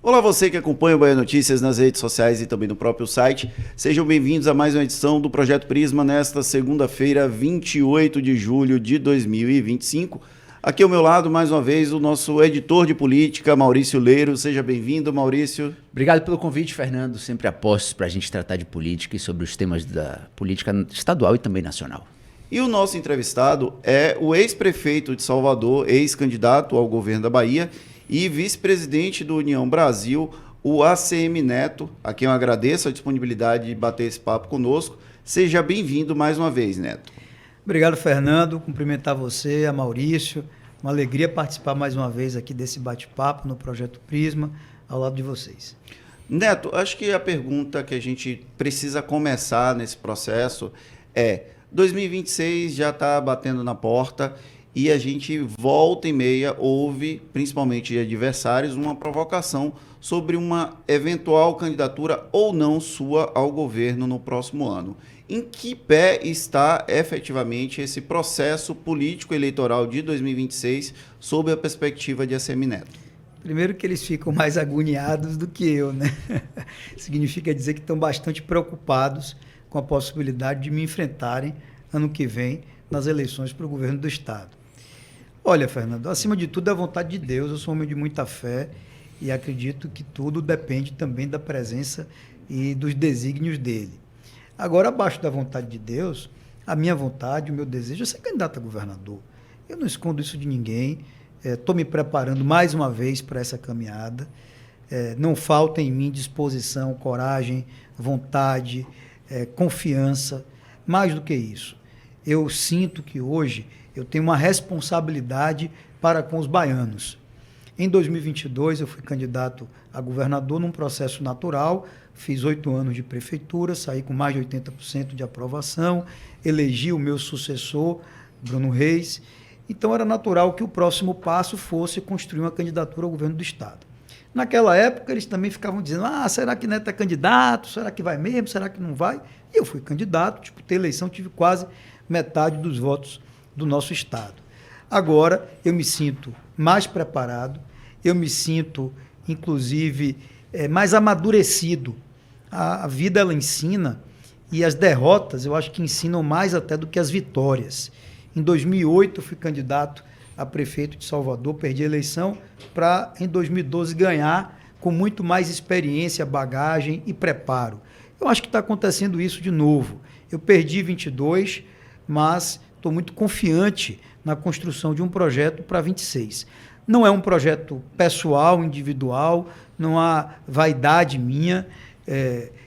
Olá, você que acompanha o Bahia Notícias nas redes sociais e também no próprio site. Sejam bem-vindos a mais uma edição do Projeto Prisma nesta segunda-feira, 28 de julho de 2025. Aqui ao meu lado, mais uma vez, o nosso editor de política, Maurício Leiro. Seja bem-vindo, Maurício. Obrigado pelo convite, Fernando. Sempre apostos para a gente tratar de política e sobre os temas da política estadual e também nacional. E o nosso entrevistado é o ex-prefeito de Salvador, ex-candidato ao governo da Bahia e vice-presidente do União Brasil, o ACM Neto, a quem eu agradeço a disponibilidade de bater esse papo conosco. Seja bem-vindo mais uma vez, Neto. Obrigado, Fernando. Cumprimentar você, a Maurício. Uma alegria participar mais uma vez aqui desse bate-papo no Projeto Prisma, ao lado de vocês. Neto, acho que a pergunta que a gente precisa começar nesse processo é: 2026 já está batendo na porta e a gente volta e meia ouve, principalmente de adversários, uma provocação sobre uma eventual candidatura ou não sua ao governo no próximo ano. Em que pé está efetivamente esse processo político-eleitoral de 2026 sob a perspectiva de ACM Neto? Primeiro que eles ficam mais agoniados do que eu, né? Significa dizer que estão bastante preocupados com a possibilidade de me enfrentarem ano que vem nas eleições para o governo do Estado. Olha, Fernando, acima de tudo é a vontade de Deus. Eu sou um homem de muita fé e acredito que tudo depende também da presença e dos desígnios dele. Agora, abaixo da vontade de Deus, a minha vontade, o meu desejo é ser candidato a governador. Eu não escondo isso de ninguém. Estou me preparando mais uma vez para essa caminhada. Não falta em mim disposição, coragem, vontade, confiança. Mais do que isso, eu sinto que hoje eu tenho uma responsabilidade para com os baianos. Em 2022, eu fui candidato a governador num processo natural, fiz 8 anos de prefeitura, saí com mais de 80% de aprovação, elegi o meu sucessor, Bruno Reis. Então, era natural que o próximo passo fosse construir uma candidatura ao governo do Estado. Naquela época, eles também ficavam dizendo: será que Neto é candidato? Será que vai mesmo? Será que não vai? E eu fui candidato, disputei eleição, tive quase metade dos votos do nosso Estado. Agora, eu me sinto mais preparado, eu me sinto, inclusive, mais amadurecido. A vida, ela ensina, e as derrotas, eu acho que ensinam mais até do que as vitórias. Em 2008, eu fui candidato a prefeito de Salvador, perdi a eleição para, em 2012, ganhar com muito mais experiência, bagagem e preparo. Eu acho que está acontecendo isso de novo. Eu perdi 22, mas estou muito confiante na construção de um projeto para 26. Não é um projeto pessoal, individual, não há vaidade minha.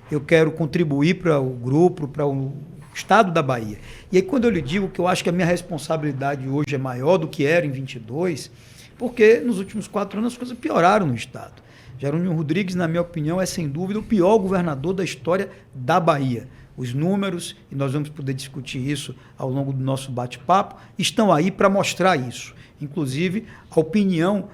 Eu quero contribuir para o grupo, para o Estado da Bahia. E aí, quando eu lhe digo que eu acho que a minha responsabilidade hoje é maior do que era em 22, porque nos últimos 4 anos as coisas pioraram no Estado. Jerônimo Rodrigues, na minha opinião, é sem dúvida o pior governador da história da Bahia. Os números, e nós vamos poder discutir isso ao longo do nosso bate-papo, estão aí para mostrar isso. Inclusive, a opinião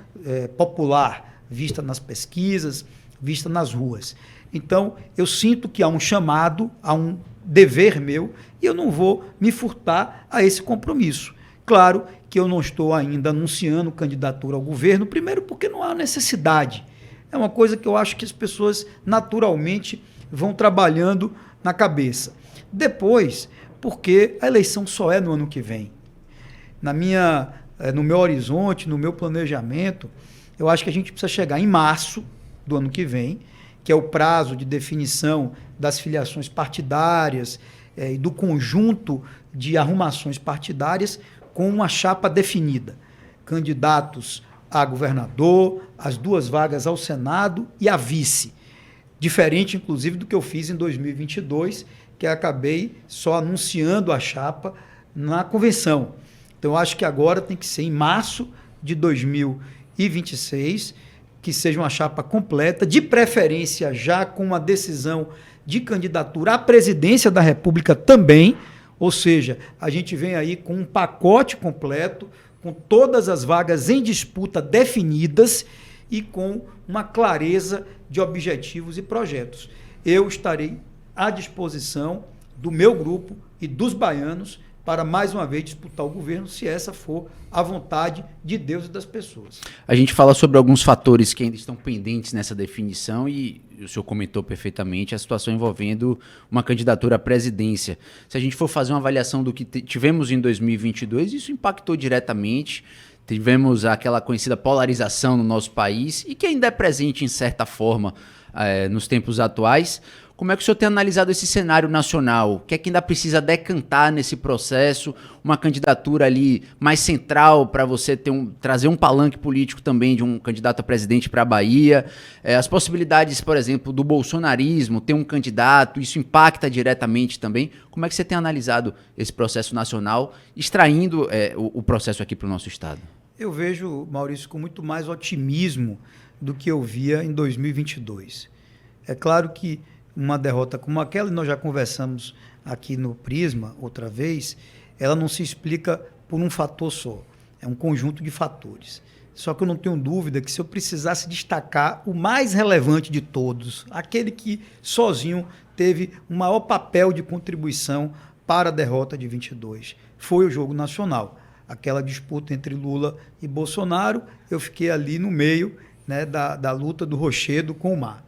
popular, vista nas pesquisas, vista nas ruas. Então, eu sinto que há um chamado, há um dever meu, e eu não vou me furtar a esse compromisso. Claro que eu não estou ainda anunciando candidatura ao governo, primeiro porque não há necessidade. É uma coisa que eu acho que as pessoas naturalmente vão trabalhando na cabeça. Depois, porque a eleição só é no ano que vem. No meu horizonte, no meu planejamento, eu acho que a gente precisa chegar em março do ano que vem, que é o prazo de definição das filiações partidárias e do conjunto de arrumações partidárias com uma chapa definida. Candidatos a governador, as 2 vagas ao Senado e a vice. Diferente, inclusive, do que eu fiz em 2022, que eu acabei só anunciando a chapa na convenção. Então, eu acho que agora tem que ser em março de 2026, que seja uma chapa completa, de preferência já com uma decisão de candidatura à presidência da República também, ou seja, a gente vem aí com um pacote completo, com todas as vagas em disputa definidas e com uma clareza de objetivos e projetos. Eu estarei à disposição do meu grupo e dos baianos para mais uma vez disputar o governo, se essa for a vontade de Deus e das pessoas. A gente fala sobre alguns fatores que ainda estão pendentes nessa definição e o senhor comentou perfeitamente a situação envolvendo uma candidatura à presidência. Se a gente for fazer uma avaliação do que tivemos em 2022, isso impactou diretamente. Tivemos aquela conhecida polarização no nosso país e que ainda é presente em certa forma nos tempos atuais. Como é que o senhor tem analisado esse cenário nacional? O que é que ainda precisa decantar nesse processo? Uma candidatura ali mais central para você trazer um palanque político também de um candidato a presidente para a Bahia. As possibilidades, por exemplo, do bolsonarismo, ter um candidato, isso impacta diretamente também. Como é que você tem analisado esse processo nacional, extraindo o processo aqui para o nosso estado? Eu vejo, Maurício, com muito mais otimismo do que eu via em 2022. É claro que uma derrota como aquela, e nós já conversamos aqui no Prisma outra vez, ela não se explica por um fator só. É um conjunto de fatores. Só que eu não tenho dúvida que se eu precisasse destacar o mais relevante de todos, aquele que sozinho teve o maior papel de contribuição para a derrota de 22, foi o jogo nacional. Aquela disputa entre Lula e Bolsonaro, eu fiquei ali no meio, né, da luta do rochedo com o mar.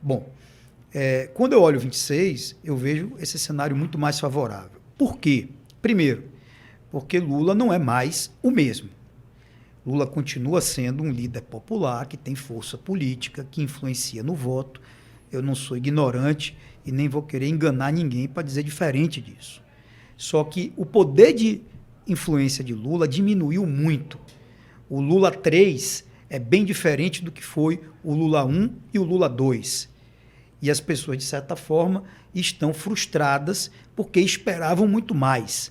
Bom, quando eu olho o 26, eu vejo esse cenário muito mais favorável. Por quê? Primeiro, porque Lula não é mais o mesmo. Lula continua sendo um líder popular, que tem força política, que influencia no voto. Eu não sou ignorante e nem vou querer enganar ninguém para dizer diferente disso. Só que o poder de influência de Lula diminuiu muito. O Lula 3 é bem diferente do que foi o Lula 1 e o Lula 2. E as pessoas, de certa forma, estão frustradas porque esperavam muito mais.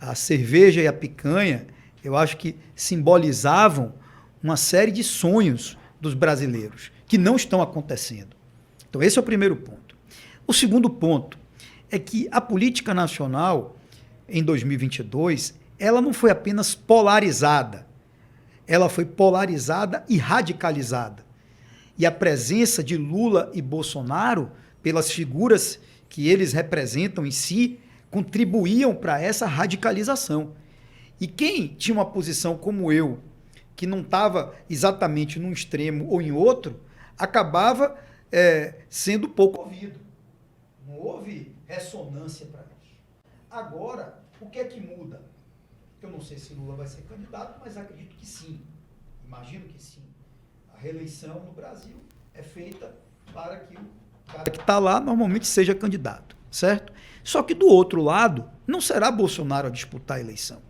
A cerveja e a picanha, eu acho que simbolizavam uma série de sonhos dos brasileiros que não estão acontecendo. Então, esse é o primeiro ponto. O segundo ponto é que a política nacional, em 2022, ela não foi apenas polarizada, ela foi polarizada e radicalizada. E a presença de Lula e Bolsonaro, pelas figuras que eles representam em si, contribuíam para essa radicalização. E quem tinha uma posição como eu, que não estava exatamente num extremo ou em outro, acabava sendo pouco ouvido. Não houve ressonância para isso. Agora, o que é que muda? Eu não sei se Lula vai ser candidato, mas acredito que sim. Imagino que sim. A reeleição no Brasil é feita para que o cara que está lá normalmente seja candidato, certo? Só que do outro lado, não será Bolsonaro a disputar a eleição,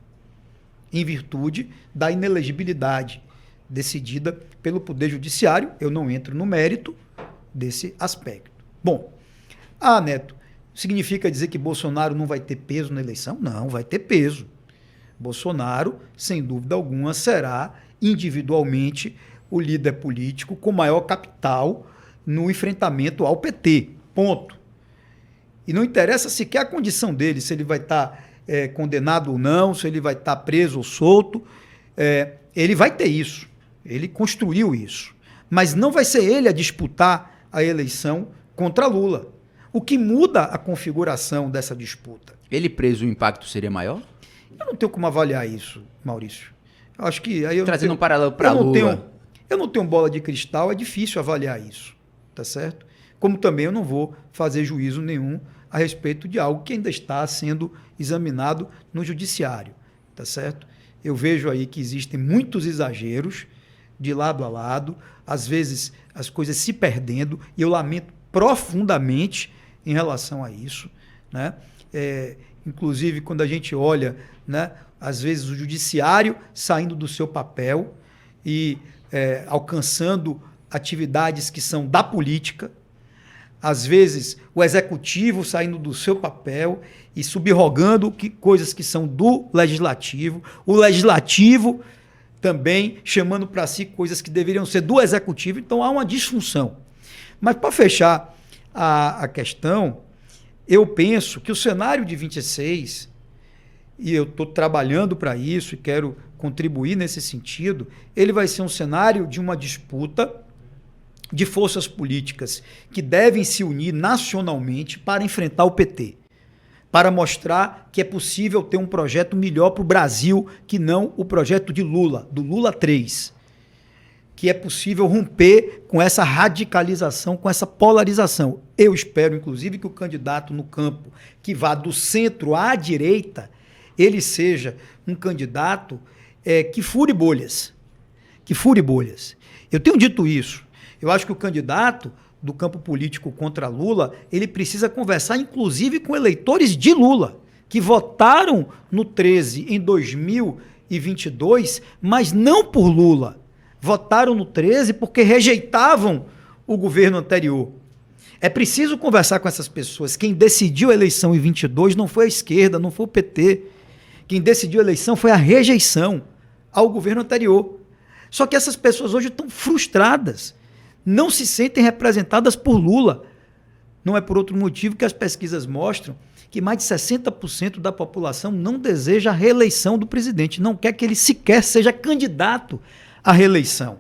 em virtude da inelegibilidade decidida pelo Poder Judiciário. Eu não entro no mérito desse aspecto. Bom, Neto, significa dizer que Bolsonaro não vai ter peso na eleição? Não, vai ter peso. Bolsonaro, sem dúvida alguma, será individualmente o líder político com maior capital no enfrentamento ao PT. Ponto. E não interessa sequer a condição dele, se ele vai estar condenado ou não, se ele vai estar preso ou solto. Ele vai ter isso. Ele construiu isso. Mas não vai ser ele a disputar a eleição contra Lula. O que muda a configuração dessa disputa? Ele preso, o impacto seria maior? Eu não tenho como avaliar isso, Maurício. Eu acho que aí trazendo um paralelo para Lula. Eu não tenho bola de cristal, é difícil avaliar isso, tá certo? Como também eu não vou fazer juízo nenhum a respeito de algo que ainda está sendo examinado no judiciário, tá certo? Eu vejo aí que existem muitos exageros de lado a lado, às vezes as coisas se perdendo, e eu lamento profundamente em relação a isso, né? Inclusive, quando a gente olha, né, às vezes o judiciário saindo do seu papel e alcançando atividades que são da política, às vezes o executivo saindo do seu papel e subrogando coisas que são do legislativo, o legislativo também chamando para si coisas que deveriam ser do executivo. Então há uma disfunção. Mas para fechar a questão, eu penso que o cenário de 26, e eu estou trabalhando para isso e quero contribuir nesse sentido, ele vai ser um cenário de uma disputa de forças políticas que devem se unir nacionalmente para enfrentar o PT. para mostrar que é possível ter um projeto melhor para o Brasil que não o projeto de Lula, do Lula 3. Que é possível romper com essa radicalização, com essa polarização. Eu espero, inclusive, que o candidato no campo que vá do centro à direita, ele seja um candidato que fure bolhas. Que fure bolhas. Eu tenho dito isso. Eu acho que o candidato do campo político contra Lula, ele precisa conversar, inclusive, com eleitores de Lula, que votaram no 13 em 2022, mas não por Lula. Votaram no 13 porque rejeitavam o governo anterior. É preciso conversar com essas pessoas. Quem decidiu a eleição em 22 não foi a esquerda, não foi o PT. Quem decidiu a eleição foi a rejeição ao governo anterior. Só que essas pessoas hoje estão frustradas, não se sentem representadas por Lula. Não é por outro motivo que as pesquisas mostram que mais de 60% da população não deseja a reeleição do presidente, não quer que ele sequer seja candidato à reeleição.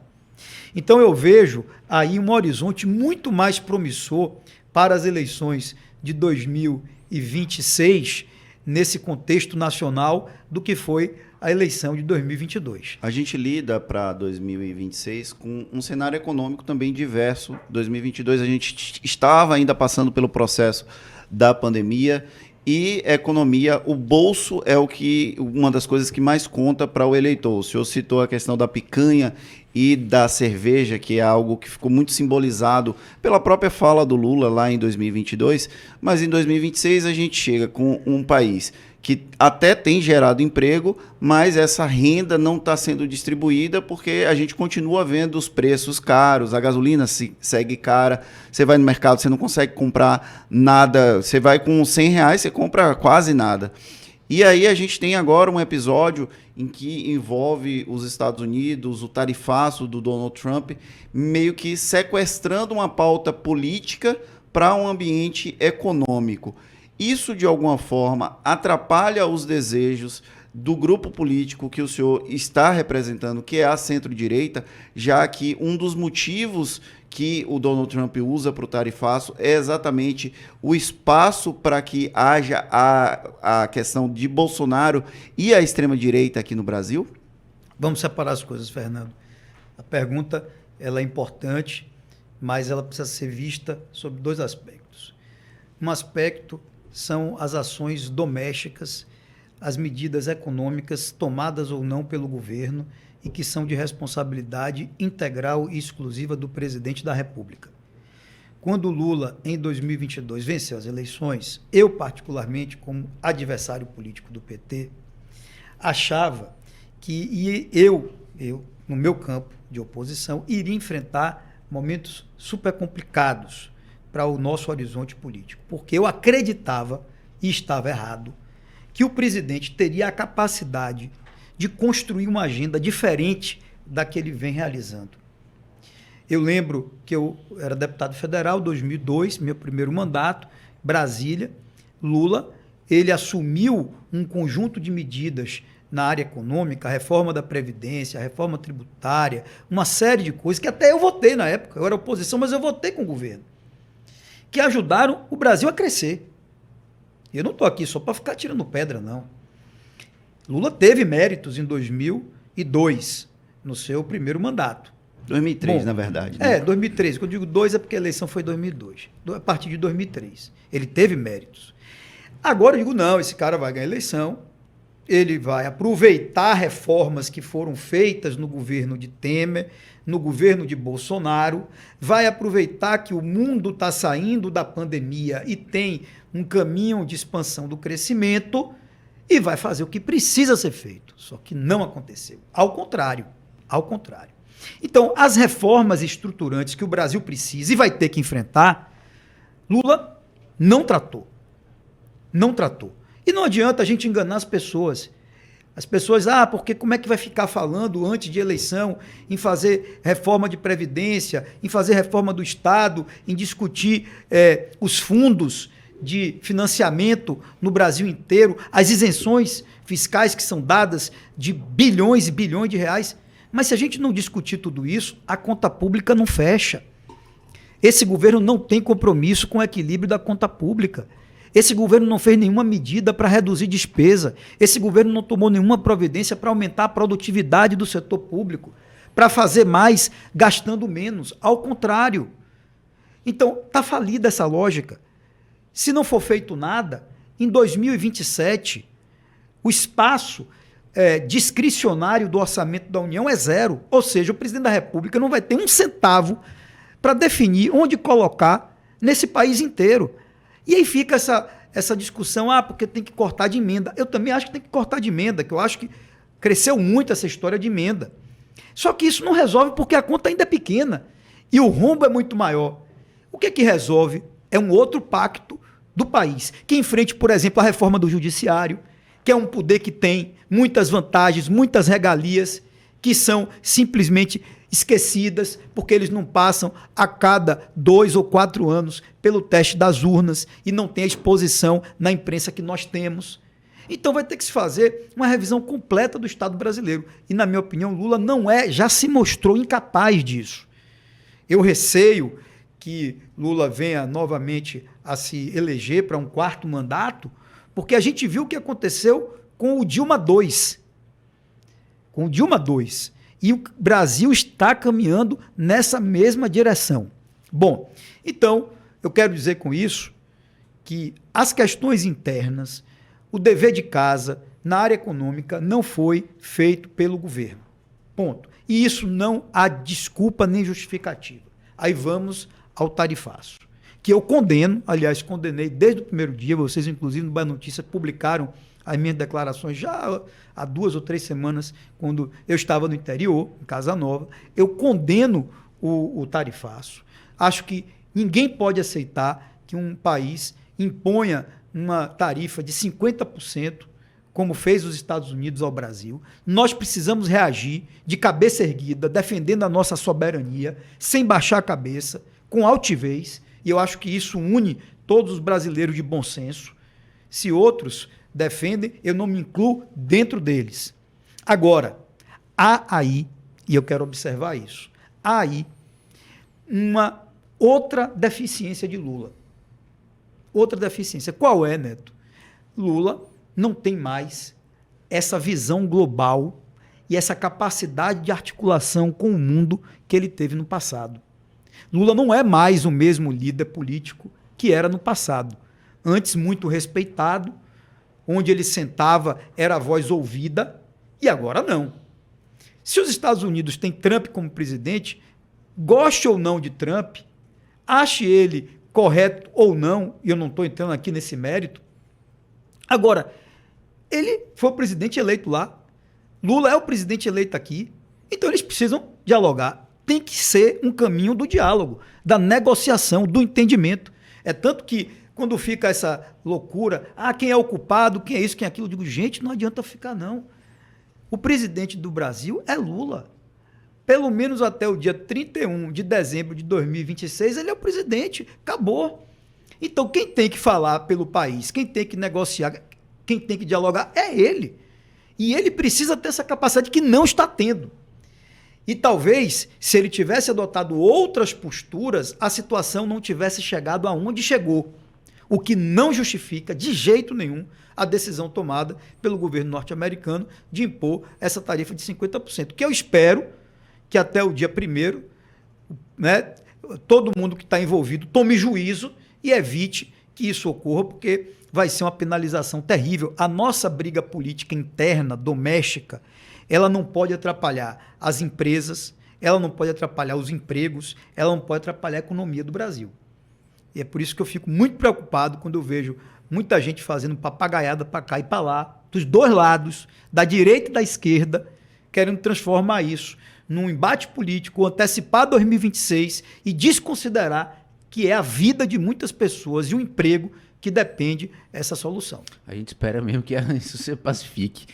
Então eu vejo aí um horizonte muito mais promissor para as eleições de 2026 nesse contexto nacional do que foi a eleição de 2022. A gente lida para 2026 com um cenário econômico também diverso. 2022 a gente estava ainda passando pelo processo da pandemia e economia, o bolso é uma das coisas que mais conta para o eleitor. O senhor citou a questão da picanha e da cerveja, que é algo que ficou muito simbolizado pela própria fala do Lula lá em 2022, mas em 2026 a gente chega com um país que até tem gerado emprego, mas essa renda não está sendo distribuída porque a gente continua vendo os preços caros, a gasolina segue cara, você vai no mercado, você não consegue comprar nada, você vai com R$100, você compra quase nada. E aí a gente tem agora um episódio em que envolve os Estados Unidos, o tarifaço do Donald Trump, meio que sequestrando uma pauta política para um ambiente econômico. Isso, de alguma forma, atrapalha os desejos do grupo político que o senhor está representando, que é a centro-direita, já que um dos motivos que o Donald Trump usa para o tarifaço é exatamente o espaço para que haja a questão de Bolsonaro e a extrema-direita aqui no Brasil? Vamos separar as coisas, Fernando. A pergunta ela é importante, mas ela precisa ser vista sob dois aspectos. Um aspecto são as ações domésticas, as medidas econômicas tomadas ou não pelo governo e que são de responsabilidade integral e exclusiva do presidente da República. Quando Lula, em 2022, venceu as eleições, eu, particularmente, como adversário político do PT, achava que eu, no meu campo de oposição, iria enfrentar momentos super complicados para o nosso horizonte político, porque eu acreditava, e estava errado, que o presidente teria a capacidade de construir uma agenda diferente da que ele vem realizando. Eu lembro que eu era deputado federal, 2002, meu primeiro mandato, Brasília, Lula, ele assumiu um conjunto de medidas na área econômica, a reforma da Previdência, a reforma tributária, uma série de coisas que até eu votei na época, eu era oposição, mas eu votei com o governo, que ajudaram o Brasil a crescer. Eu não estou aqui só para ficar tirando pedra, não. Lula teve méritos em 2002, no seu primeiro mandato. 2003, bom, na verdade. Né? 2003. Quando eu digo 2 é porque a eleição foi em 2002. A partir de 2003. Ele teve méritos. Agora eu digo, não, esse cara vai ganhar a eleição, ele vai aproveitar reformas que foram feitas no governo de Temer, no governo de Bolsonaro, vai aproveitar que o mundo está saindo da pandemia e tem um caminho de expansão do crescimento e vai fazer o que precisa ser feito. Só que não aconteceu. Ao contrário. Então, as reformas estruturantes que o Brasil precisa e vai ter que enfrentar, Lula não tratou. Não tratou. E não adianta a gente enganar as pessoas. As pessoas, porque como é que vai ficar falando antes de eleição em fazer reforma de Previdência, em fazer reforma do Estado, em discutir os fundos de financiamento no Brasil inteiro, as isenções fiscais que são dadas de bilhões e bilhões de reais. Mas se a gente não discutir tudo isso, a conta pública não fecha. Esse governo não tem compromisso com o equilíbrio da conta pública. Esse governo não fez nenhuma medida para reduzir despesa. Esse governo não tomou nenhuma providência para aumentar a produtividade do setor público, para fazer mais gastando menos. Ao contrário. Então, está falida essa lógica. Se não for feito nada, em 2027, o espaço discricionário do orçamento da União é zero. Ou seja, o presidente da República não vai ter um centavo para definir onde colocar nesse país inteiro. E aí fica essa discussão, porque tem que cortar de emenda. Eu também acho que tem que cortar de emenda, que eu acho que cresceu muito essa história de emenda. Só que isso não resolve porque a conta ainda é pequena e o rombo é muito maior. O que é que resolve? É um outro pacto do país, que enfrente, por exemplo, a reforma do judiciário, que é um poder que tem muitas vantagens, muitas regalias, que são simplesmente esquecidas, porque eles não passam a cada 2 ou 4 anos pelo teste das urnas e não tem a exposição na imprensa que nós temos. Então vai ter que se fazer uma revisão completa do Estado brasileiro. E, na minha opinião, Lula já se mostrou incapaz disso. Eu receio que Lula venha novamente a se eleger para um 4º mandato, porque a gente viu o que aconteceu com o Dilma II. Com o Dilma II. E o Brasil está caminhando nessa mesma direção. Bom, então, eu quero dizer com isso que as questões internas, o dever de casa na área econômica não foi feito pelo governo. Ponto. E isso não há desculpa nem justificativa. Aí vamos ao tarifaço, que eu condeno, aliás, condenei desde o primeiro dia. Vocês, inclusive, no Bahia Notícias, publicaram as minhas declarações já há 2 ou 3 semanas, quando eu estava no interior, em Casa Nova. Eu condeno o tarifaço. Acho que ninguém pode aceitar que um país imponha uma tarifa de 50%, como fez os Estados Unidos ao Brasil. Nós precisamos reagir de cabeça erguida, defendendo a nossa soberania, sem baixar a cabeça, com altivez, e eu acho que isso une todos os brasileiros de bom senso. Se outros defendem, eu não me incluo dentro deles. Agora, há aí, e eu quero observar isso, há aí uma outra deficiência de Lula. Outra deficiência. Qual é, Neto? Lula não tem mais essa visão global e essa capacidade de articulação com o mundo que ele teve no passado. Lula não é mais o mesmo líder político que era no passado. Antes, muito respeitado, onde ele sentava era a voz ouvida, e agora não. Se os Estados Unidos têm Trump como presidente, goste ou não de Trump, ache ele correto ou não, e eu não estou entrando aqui nesse mérito. Agora, ele foi o presidente eleito lá, Lula é o presidente eleito aqui, então eles precisam dialogar. Tem que ser um caminho do diálogo, da negociação, do entendimento. É tanto que, quando fica essa loucura, quem é o culpado, quem é isso, quem é aquilo, eu digo, gente, não adianta ficar, não. O presidente do Brasil é Lula. Pelo menos até o dia 31 de dezembro de 2026, ele é o presidente. Acabou. Então, quem tem que falar pelo país, quem tem que negociar, quem tem que dialogar é ele. E ele precisa ter essa capacidade que não está tendo. E talvez, se ele tivesse adotado outras posturas, a situação não tivesse chegado aonde chegou. O que não justifica, de jeito nenhum, a decisão tomada pelo governo norte-americano de impor essa tarifa de 50%. Que eu espero que até o dia 1º, né, todo mundo que está envolvido tome juízo e evite que isso ocorra, porque vai ser uma penalização terrível. A nossa briga política interna, doméstica, ela não pode atrapalhar as empresas, ela não pode atrapalhar os empregos, ela não pode atrapalhar a economia do Brasil. E é por isso que eu fico muito preocupado quando eu vejo muita gente fazendo papagaiada para cá e para lá, dos dois lados, da direita e da esquerda, querendo transformar isso num embate político, antecipar 2026 e desconsiderar que é a vida de muitas pessoas e o emprego que depende dessa solução. A gente espera mesmo que isso se pacifique.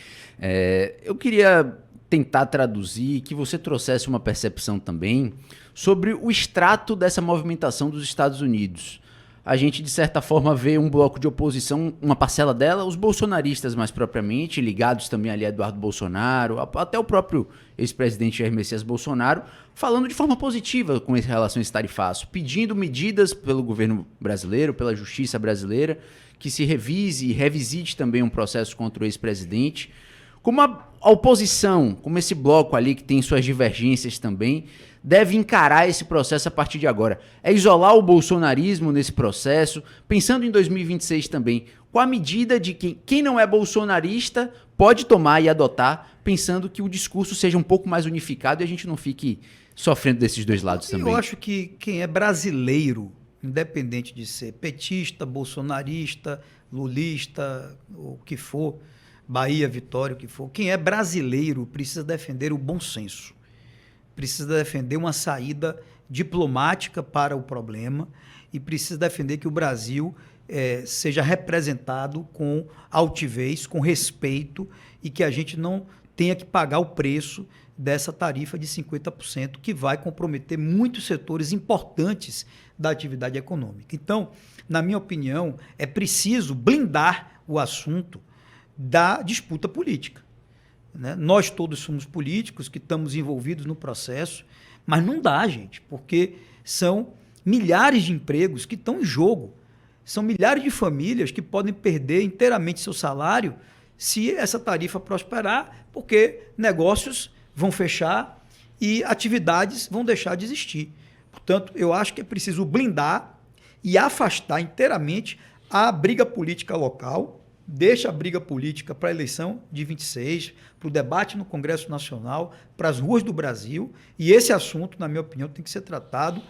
Eu queria tentar traduzir, que você trouxesse uma percepção também sobre o extrato dessa movimentação dos Estados Unidos. a gente, de certa forma, vê um bloco de oposição, uma parcela dela, os bolsonaristas mais propriamente, ligados também ali a Eduardo Bolsonaro, até o próprio ex-presidente Jair Messias Bolsonaro, falando de forma positiva com relação a esse tarifaço, pedindo medidas pelo governo brasileiro, pela justiça brasileira, que se revise e revisite também um processo contra o ex-presidente. Como a oposição, como esse bloco ali que tem suas divergências também, deve encarar esse processo a partir de agora? É isolar o bolsonarismo nesse processo? Pensando em 2026 também, qual a medida de quem não é bolsonarista pode tomar e adotar, pensando que o discurso seja um pouco mais unificado e a gente não fique sofrendo desses dois lados também? Eu acho que quem é brasileiro, independente de ser petista, bolsonarista, lulista, o que for, Bahia, Vitória, o que for, quem é brasileiro precisa defender o bom senso. Precisa defender uma saída diplomática para o problema e precisa defender que o Brasil seja representado com altivez, com respeito e que a gente não tenha que pagar o preço dessa tarifa de 50% que vai comprometer muitos setores importantes da atividade econômica. Então, na minha opinião, é preciso blindar o assunto da disputa política. Né? Nós todos somos políticos que estamos envolvidos no processo, mas não dá, gente, porque são milhares de empregos que estão em jogo. São milhares de famílias que podem perder inteiramente seu salário se essa tarifa prosperar, porque negócios vão fechar e atividades vão deixar de existir. Portanto, eu acho que é preciso blindar e afastar inteiramente a briga política local. Deixa a briga política para a eleição de 26, para o debate no Congresso Nacional, para as ruas do Brasil. E esse assunto, na minha opinião, tem que ser tratado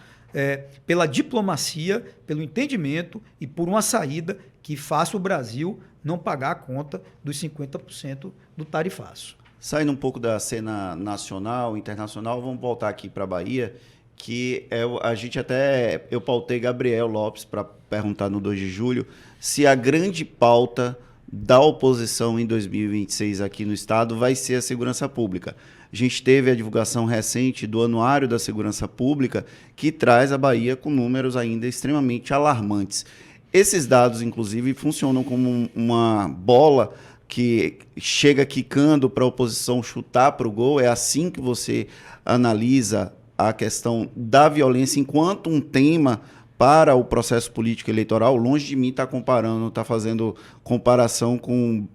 pela diplomacia, pelo entendimento e por uma saída que faça o Brasil não pagar a conta dos 50% do tarifaço. Saindo um pouco da cena nacional, internacional, vamos voltar aqui para a Bahia, que a gente até... Eu pautei Gabriel Lopes para perguntar no 2 de julho se a grande pauta da oposição em 2026 aqui no estado vai ser a segurança pública. A gente teve a divulgação recente do Anuário da Segurança Pública, que traz a Bahia com números ainda extremamente alarmantes. Esses dados, inclusive, funcionam como uma bola que chega quicando para a oposição chutar para o gol. É assim que você analisa a questão da violência enquanto um tema para o processo político eleitoral. Longe de mim estar comparando, estar fazendo comparação com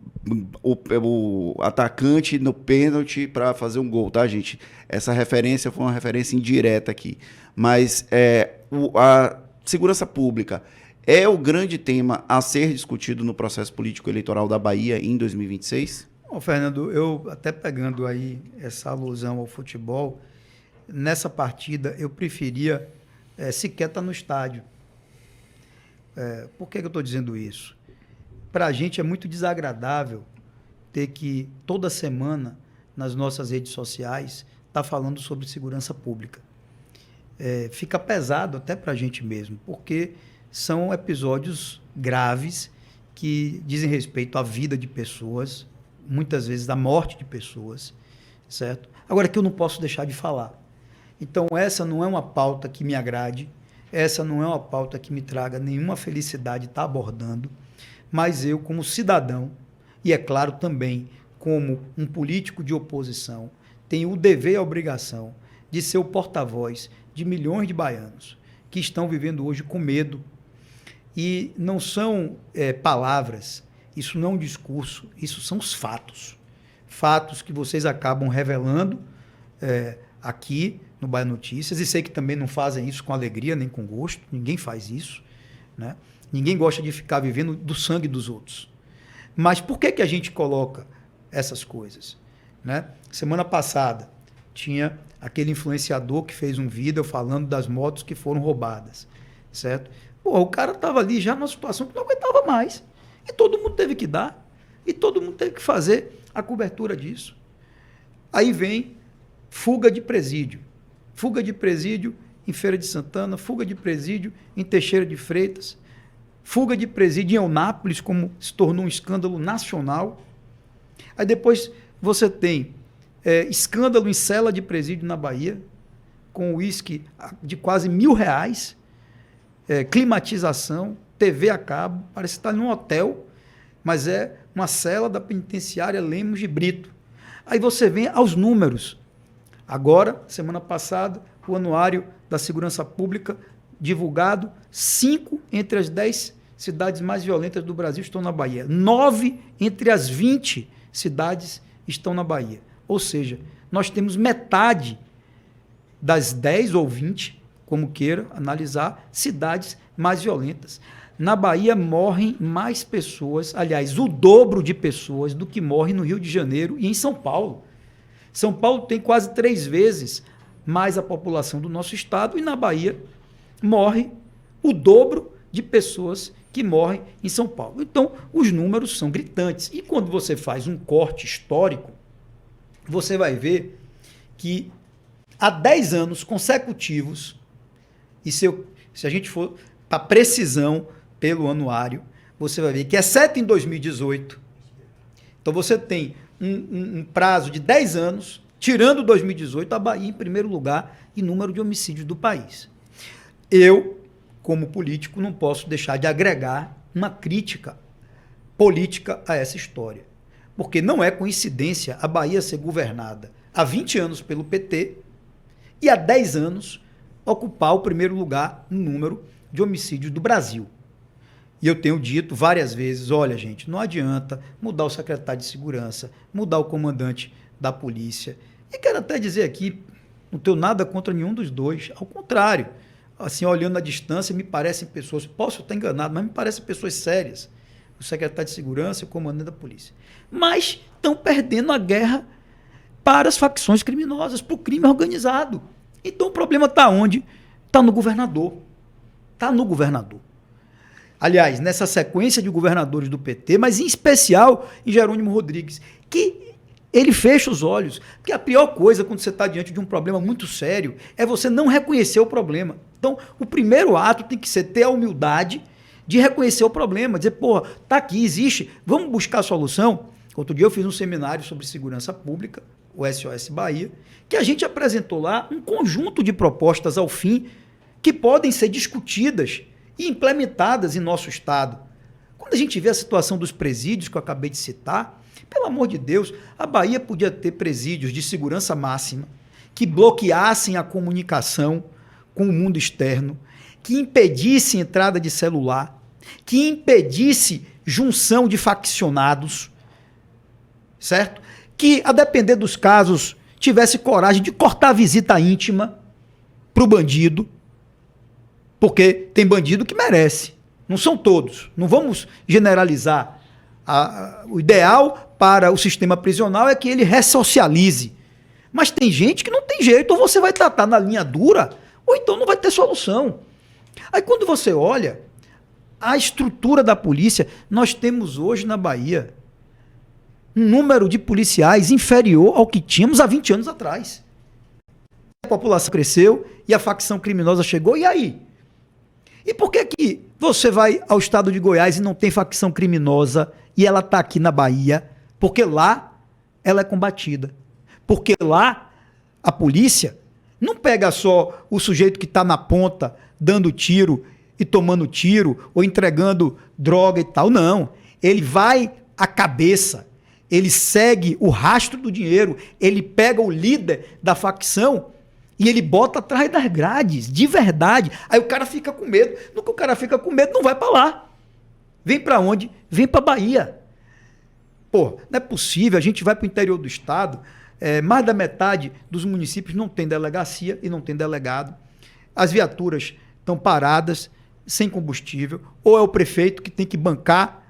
o atacante no pênalti para fazer um gol, tá, gente? Essa referência foi uma referência indireta aqui. Mas a segurança pública é o grande tema a ser discutido no processo político eleitoral da Bahia em 2026? Bom, Fernando, eu até pegando aí essa alusão ao futebol, nessa partida eu preferia sequer estar no estádio. Por que eu estou dizendo isso? Para a gente é muito desagradável ter que, toda semana, nas nossas redes sociais, estar falando sobre segurança pública. Fica pesado até para a gente mesmo, porque são episódios graves que dizem respeito à vida de pessoas, muitas vezes à morte de pessoas, certo? Agora, que eu não posso deixar de falar. Então, essa não é uma pauta que me agrade, essa não é uma pauta que me traga nenhuma felicidade estar abordando, mas eu, como cidadão, e é claro também como um político de oposição, tenho o dever e a obrigação de ser o porta-voz de milhões de baianos que estão vivendo hoje com medo. E não são palavras, isso não é um discurso, isso são os fatos. Fatos que vocês acabam revelando aqui no Bahia Notícias, e sei que também não fazem isso com alegria nem com gosto, ninguém faz isso, né? Ninguém gosta de ficar vivendo do sangue dos outros. Mas por que a gente coloca essas coisas? Né? Semana passada tinha aquele influenciador que fez um vídeo falando das motos que foram roubadas, certo? Pô, o cara estava ali já numa situação que não aguentava mais. E todo mundo teve que dar. E todo mundo teve que fazer a cobertura disso. Aí vem fuga de presídio. Fuga de presídio em Feira de Santana, fuga de presídio em Teixeira de Freitas, fuga de presídio em Eunápolis, como se tornou um escândalo nacional. Aí depois você tem escândalo em cela de presídio na Bahia, com uísque de quase R$1.000. climatização, TV a cabo, parece estar num hotel, mas é uma cela da penitenciária Lemos de Brito. Aí você vem aos números. Agora, semana passada, o Anuário da Segurança Pública divulgado, 5 entre as 10 cidades mais violentas do Brasil estão na Bahia. 9 entre as 20 cidades estão na Bahia. Ou seja, nós temos metade das 10 ou 20, como queira analisar, cidades mais violentas. Na Bahia morrem mais pessoas, aliás, o dobro de pessoas do que morrem no Rio de Janeiro e em São Paulo. São Paulo tem quase 3 vezes mais a população do nosso estado e na Bahia morre o dobro de pessoas que morrem em São Paulo. Então, os números são gritantes. E quando você faz um corte histórico, você vai ver que há 10 anos consecutivos, e se a gente for para precisão pelo anuário, você vai ver que, exceto em 2018, então você tem um prazo de 10 anos, tirando 2018, a Bahia em primeiro lugar em número de homicídios do país. Eu, como político, não posso deixar de agregar uma crítica política a essa história. Porque não é coincidência a Bahia ser governada há 20 anos pelo PT e há 10 anos ocupar o primeiro lugar no número de homicídios do Brasil. E eu tenho dito várias vezes, olha, gente, não adianta mudar o secretário de segurança, mudar o comandante da polícia. E quero até dizer aqui, não tenho nada contra nenhum dos dois, ao contrário. Assim, olhando à distância, me parecem pessoas, posso estar enganado, mas me parecem pessoas sérias. O secretário de segurança e o comandante da polícia. Mas estão perdendo a guerra para as facções criminosas, para o crime organizado. Então o problema está onde? Está no governador. Está no governador. Aliás, nessa sequência de governadores do PT, mas em especial em Jerônimo Rodrigues, que ele fecha os olhos. Porque a pior coisa quando você está diante de um problema muito sério é você não reconhecer o problema. Então, o primeiro ato tem que ser ter a humildade de reconhecer o problema, dizer, porra, tá aqui, existe, vamos buscar a solução. Outro dia eu fiz um seminário sobre segurança pública, o SOS Bahia, que a gente apresentou lá um conjunto de propostas ao fim que podem ser discutidas e implementadas em nosso estado. Quando a gente vê a situação dos presídios que eu acabei de citar, pelo amor de Deus, a Bahia podia ter presídios de segurança máxima que bloqueassem a comunicação com o mundo externo, que impedisse entrada de celular, que impedisse junção de faccionados, certo? Que, a depender dos casos, tivesse coragem de cortar a visita íntima para o bandido, porque tem bandido que merece. Não são todos. Não vamos generalizar. O ideal para o sistema prisional é que ele ressocialize. Mas tem gente que não tem jeito. Ou você vai tratar na linha dura, ou então não vai ter solução. Aí quando você olha a estrutura da polícia, nós temos hoje na Bahia um número de policiais inferior ao que tínhamos há 20 anos atrás. A população cresceu e a facção criminosa chegou, e aí? E por que que você vai ao estado de Goiás e não tem facção criminosa e ela está aqui na Bahia? Porque lá ela é combatida. Porque lá a polícia não pega só o sujeito que está na ponta dando tiro e tomando tiro ou entregando droga e tal. Não. Ele vai à cabeça. Ele segue o rastro do dinheiro. Ele pega o líder da facção e ele bota atrás das grades, de verdade. Aí o cara fica com medo. No que o cara fica com medo, não vai para lá. Vem para onde? Vem para Bahia. Pô, não é possível. A gente vai para o interior do estado, mais da metade dos municípios não tem delegacia e não tem delegado. As viaturas estão paradas, sem combustível, ou é o prefeito que tem que bancar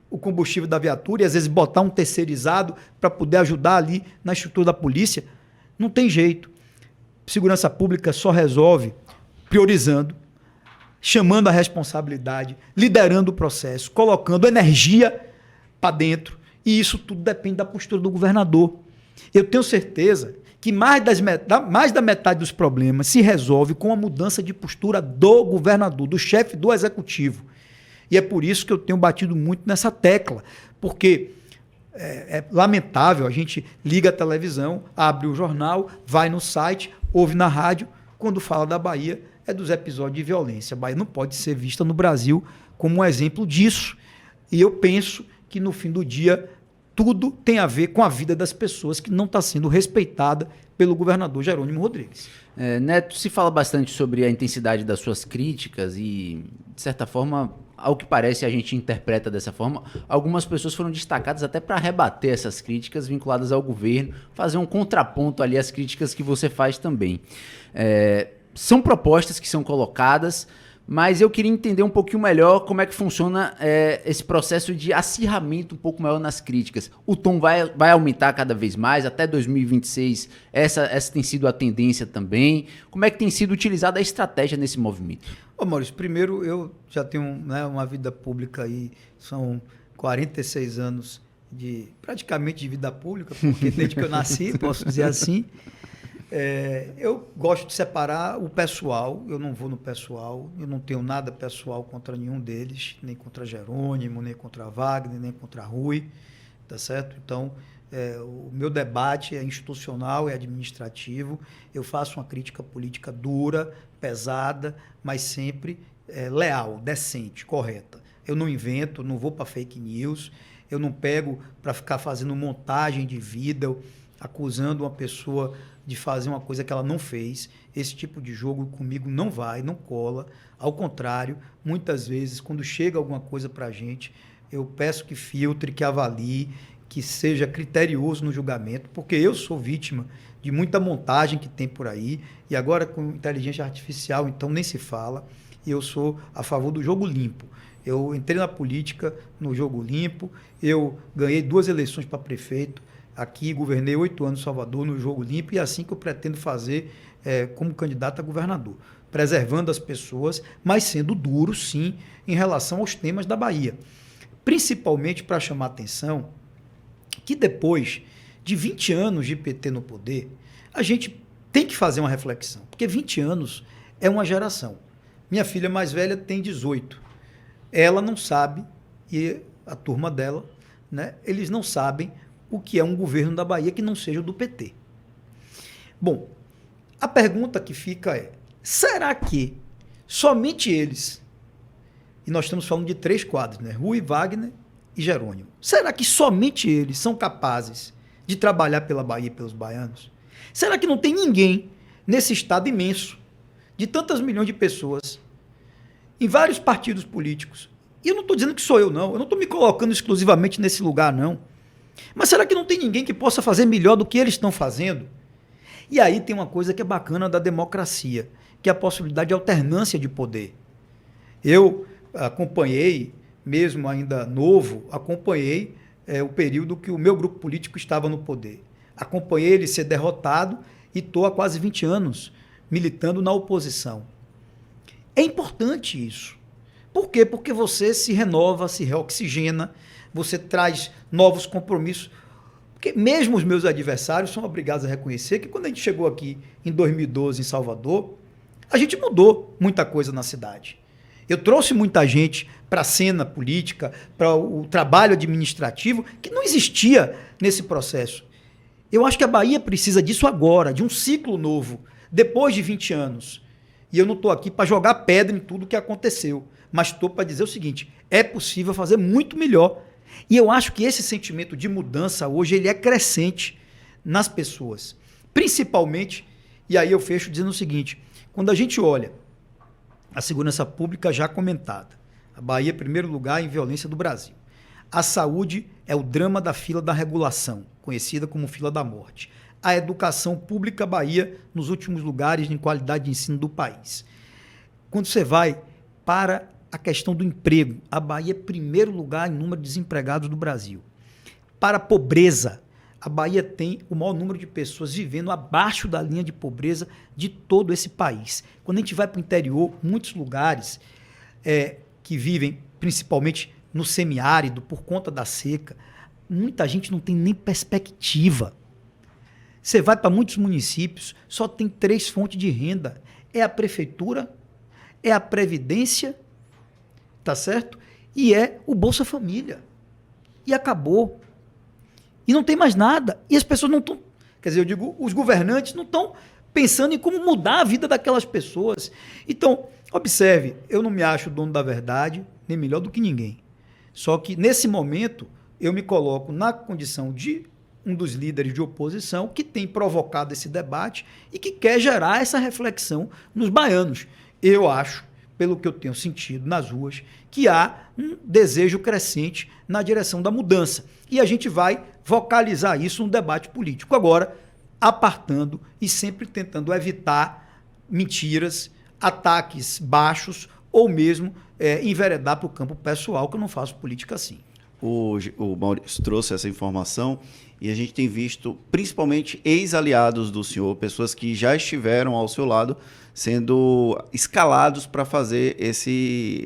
o combustível da viatura e às vezes botar um terceirizado para poder ajudar ali na estrutura da polícia. Não tem jeito. Segurança pública só resolve priorizando, chamando a responsabilidade, liderando o processo, colocando energia para dentro, e isso tudo depende da postura do governador. Eu tenho certeza que mais da metade dos problemas se resolve com a mudança de postura do governador, do chefe do executivo. E é por isso que eu tenho batido muito nessa tecla, porque é lamentável, a gente liga a televisão, abre o jornal, vai no site, ouve na rádio, quando fala da Bahia, é dos episódios de violência. A Bahia não pode ser vista no Brasil como um exemplo disso. E eu penso que, no fim do dia, tudo tem a ver com a vida das pessoas que não está sendo respeitada pelo governador Jerônimo Rodrigues. Neto, se fala bastante sobre a intensidade das suas críticas e, de certa forma, ao que parece, a gente interpreta dessa forma, algumas pessoas foram destacadas até para rebater essas críticas vinculadas ao governo, fazer um contraponto ali às críticas que você faz também. São propostas que são colocadas, mas eu queria entender um pouquinho melhor como é que funciona esse processo de acirramento um pouco maior nas críticas. O tom vai aumentar cada vez mais, até 2026 essa tem sido a tendência também. Como é que tem sido utilizada a estratégia nesse movimento? Ô Maurício, primeiro eu já tenho uma vida pública aí, são 46 anos praticamente de vida pública, porque desde que eu nasci, posso dizer assim. Eu gosto de separar o pessoal, eu não vou no pessoal, eu não tenho nada pessoal contra nenhum deles, nem contra Jerônimo, nem contra Wagner, nem contra Rui, tá certo? Então, o meu debate é institucional, é administrativo, eu faço uma crítica política dura, pesada, mas sempre leal, decente, correta. Eu não invento, não vou para fake news, eu não pego para ficar fazendo montagem de vídeo, acusando uma pessoa de fazer uma coisa que ela não fez. Esse tipo de jogo comigo não vai, não cola. Ao contrário, muitas vezes, quando chega alguma coisa para a gente, eu peço que filtre, que avalie, que seja criterioso no julgamento, porque eu sou vítima de muita montagem que tem por aí, e agora com inteligência artificial, então nem se fala, e eu sou a favor do jogo limpo. Eu entrei na política no jogo limpo, eu ganhei 2 eleições para prefeito, aqui governei 8 anos em Salvador no jogo limpo, e é assim que eu pretendo fazer como candidato a governador, preservando as pessoas, mas sendo duro, sim, em relação aos temas da Bahia. Principalmente para chamar atenção que depois de 20 anos de PT no poder, a gente tem que fazer uma reflexão, porque 20 anos é uma geração. Minha filha mais velha tem 18. Ela não sabe, e a turma dela, né, eles não sabem o que é um governo da Bahia que não seja o do PT. Bom, a pergunta que fica é, será que somente eles, e nós estamos falando de 3 quadros, né, Rui, Wagner e Jerônimo, será que somente eles são capazes de trabalhar pela Bahia e pelos baianos? Será que não tem ninguém nesse estado imenso, de tantas milhões de pessoas, em vários partidos políticos? E eu não estou dizendo que sou eu não estou me colocando exclusivamente nesse lugar, não. Mas será que não tem ninguém que possa fazer melhor do que eles estão fazendo? E aí tem uma coisa que é bacana da democracia, que é a possibilidade de alternância de poder. Eu acompanhei, mesmo ainda novo, acompanhei o período que o meu grupo político estava no poder. Acompanhei ele ser derrotado e estou há quase 20 anos militando na oposição. É importante isso. Por quê? Porque você se renova, se reoxigena, você traz novos compromissos. Porque mesmo os meus adversários são obrigados a reconhecer que quando a gente chegou aqui em 2012 em Salvador, a gente mudou muita coisa na cidade. Eu trouxe muita gente para a cena política, para o trabalho administrativo, que não existia nesse processo. Eu acho que a Bahia precisa disso agora, de um ciclo novo, depois de 20 anos. E eu não estou aqui para jogar pedra em tudo que aconteceu, mas estou para dizer o seguinte, é possível fazer muito melhor. E eu acho que esse sentimento de mudança hoje ele é crescente nas pessoas. Principalmente, e aí eu fecho dizendo o seguinte, quando a gente olha a segurança pública já comentada, a Bahia é primeiro lugar em violência do Brasil. A saúde é o drama da fila da regulação, conhecida como fila da morte. A educação pública Bahia nos últimos lugares em qualidade de ensino do país. Quando você vai para a questão do emprego, a Bahia é primeiro lugar em número de desempregados do Brasil. Para a pobreza, a Bahia tem o maior número de pessoas vivendo abaixo da linha de pobreza de todo esse país. Quando a gente vai para o interior, muitos lugares que vivem principalmente no semiárido, por conta da seca, muita gente não tem nem perspectiva. Você vai para muitos municípios, só tem 3 fontes de renda. É a prefeitura, é a Previdência, tá certo? E é o Bolsa Família. E acabou. E não tem mais nada. E as pessoas não estão... Quer dizer, eu digo, os governantes não estão pensando em como mudar a vida daquelas pessoas. Então, observe, eu não me acho dono da verdade, nem melhor do que ninguém. Só que, nesse momento, eu me coloco na condição de um dos líderes de oposição que tem provocado esse debate e que quer gerar essa reflexão nos baianos. Eu acho, pelo que eu tenho sentido nas ruas, que há um desejo crescente na direção da mudança. E a gente vai vocalizar isso no debate político. Agora, apartando e sempre tentando evitar mentiras, ataques baixos ou mesmo enveredar para o campo pessoal, que eu não faço política assim. O Maurício trouxe essa informação e a gente tem visto, principalmente ex-aliados do senhor, pessoas que já estiveram ao seu lado, sendo escalados para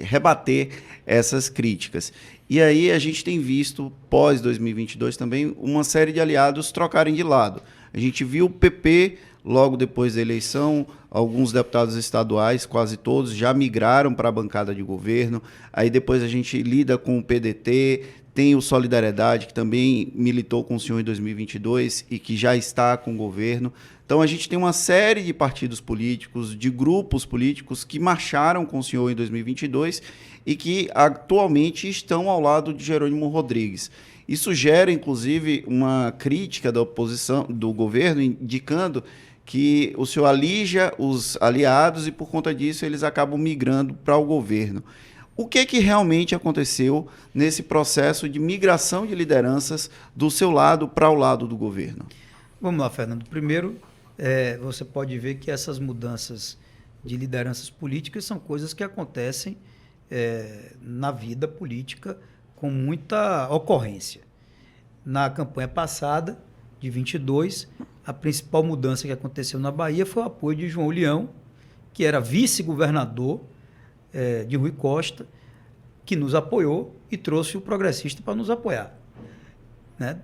rebater essas críticas. E aí a gente tem visto, pós 2022 também, uma série de aliados trocarem de lado. A gente viu o PP, logo depois da eleição, alguns deputados estaduais, quase todos, já migraram para a bancada de governo. Aí depois a gente lida com o PDT, tem o Solidariedade, que também militou com o senhor em 2022 e que já está com o governo. Então a gente tem uma série de partidos políticos, de grupos políticos que marcharam com o senhor em 2022 e que atualmente estão ao lado de Jerônimo Rodrigues. Isso gera, inclusive, uma crítica da oposição, do governo, indicando que o senhor alija os aliados e, por conta disso, eles acabam migrando para o governo. O que realmente aconteceu nesse processo de migração de lideranças do seu lado para o lado do governo? Vamos lá, Fernando. Primeiro, você pode ver que essas mudanças de lideranças políticas são coisas que acontecem na vida política com muita ocorrência. Na campanha passada, de 22, a principal mudança que aconteceu na Bahia foi o apoio de João Leão, que era vice-governador de Rui Costa, que nos apoiou e trouxe o progressista para nos apoiar. Né?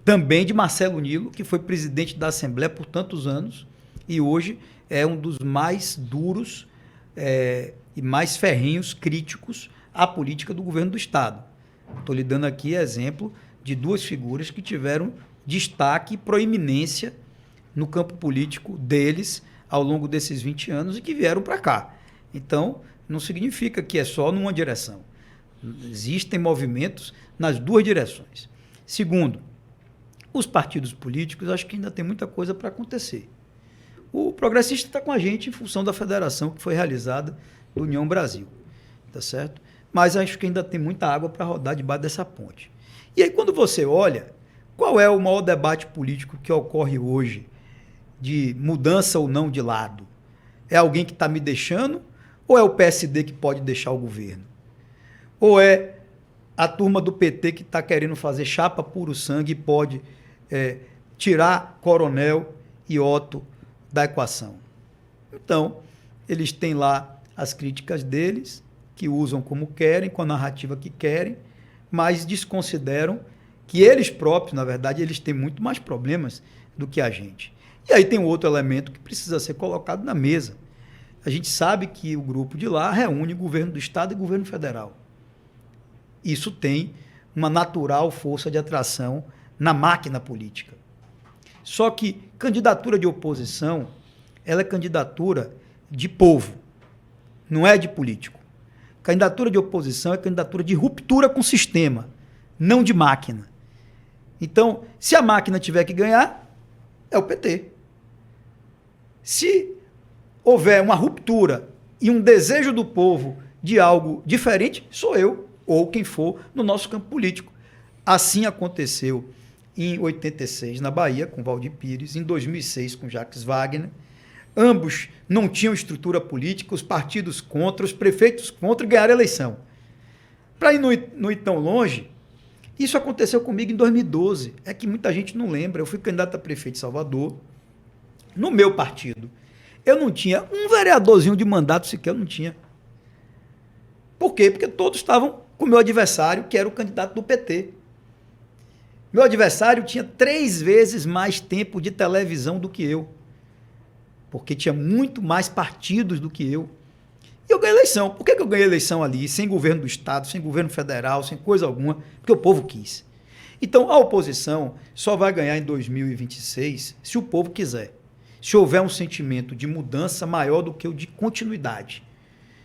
Também de Marcelo Nilo, que foi presidente da Assembleia por tantos anos e hoje é um dos mais duros e mais ferrenhos críticos à política do governo do Estado. Estou lhe dando aqui exemplo de duas figuras que tiveram destaque e proeminência no campo político deles ao longo desses 20 anos e que vieram para cá. Então, não significa que é só numa direção. Existem movimentos nas duas direções. Segundo, os partidos políticos, acho que ainda tem muita coisa para acontecer. O progressista está com a gente em função da federação que foi realizada do União Brasil, tá certo? Mas acho que ainda tem muita água para rodar debaixo dessa ponte. E aí, quando você olha, qual é o maior debate político que ocorre hoje de mudança ou não de lado? É alguém que está me deixando ou é o PSD que pode deixar o governo? Ou é a turma do PT que está querendo fazer chapa puro sangue e pode tirar Coronel e Otto da equação? Então, eles têm lá as críticas deles, que usam como querem, com a narrativa que querem, mas desconsideram que eles próprios, na verdade, eles têm muito mais problemas do que a gente. E aí tem um outro elemento que precisa ser colocado na mesa. A gente sabe que o grupo de lá reúne governo do Estado e governo federal. Isso tem uma natural força de atração na máquina política. Só que candidatura de oposição, ela é candidatura de povo, não é de político. Candidatura de oposição é candidatura de ruptura com o sistema, não de máquina. Então, se a máquina tiver que ganhar, é o PT. Se houver uma ruptura e um desejo do povo de algo diferente, sou eu, ou quem for, no nosso campo político. Assim aconteceu em 86 na Bahia, com Valdir Pires, em 2006 com Jacques Wagner. Ambos não tinham estrutura política, os partidos contra, os prefeitos contra, e ganharam a eleição. Para não ir tão longe, isso aconteceu comigo em 2012. É que muita gente não lembra. Eu fui candidato a prefeito de Salvador, no meu partido. Eu não tinha um vereadorzinho de mandato sequer, eu não tinha. Por quê? Porque todos estavam com o meu adversário, que era o candidato do PT. Meu adversário tinha 3 vezes mais tempo de televisão do que eu, porque tinha muito mais partidos do que eu. E eu ganhei eleição. Por que eu ganhei eleição ali, sem governo do Estado, sem governo federal, sem coisa alguma? Porque o povo quis. Então, a oposição só vai ganhar em 2026 se o povo quiser. se houver um sentimento de mudança maior do que o de continuidade.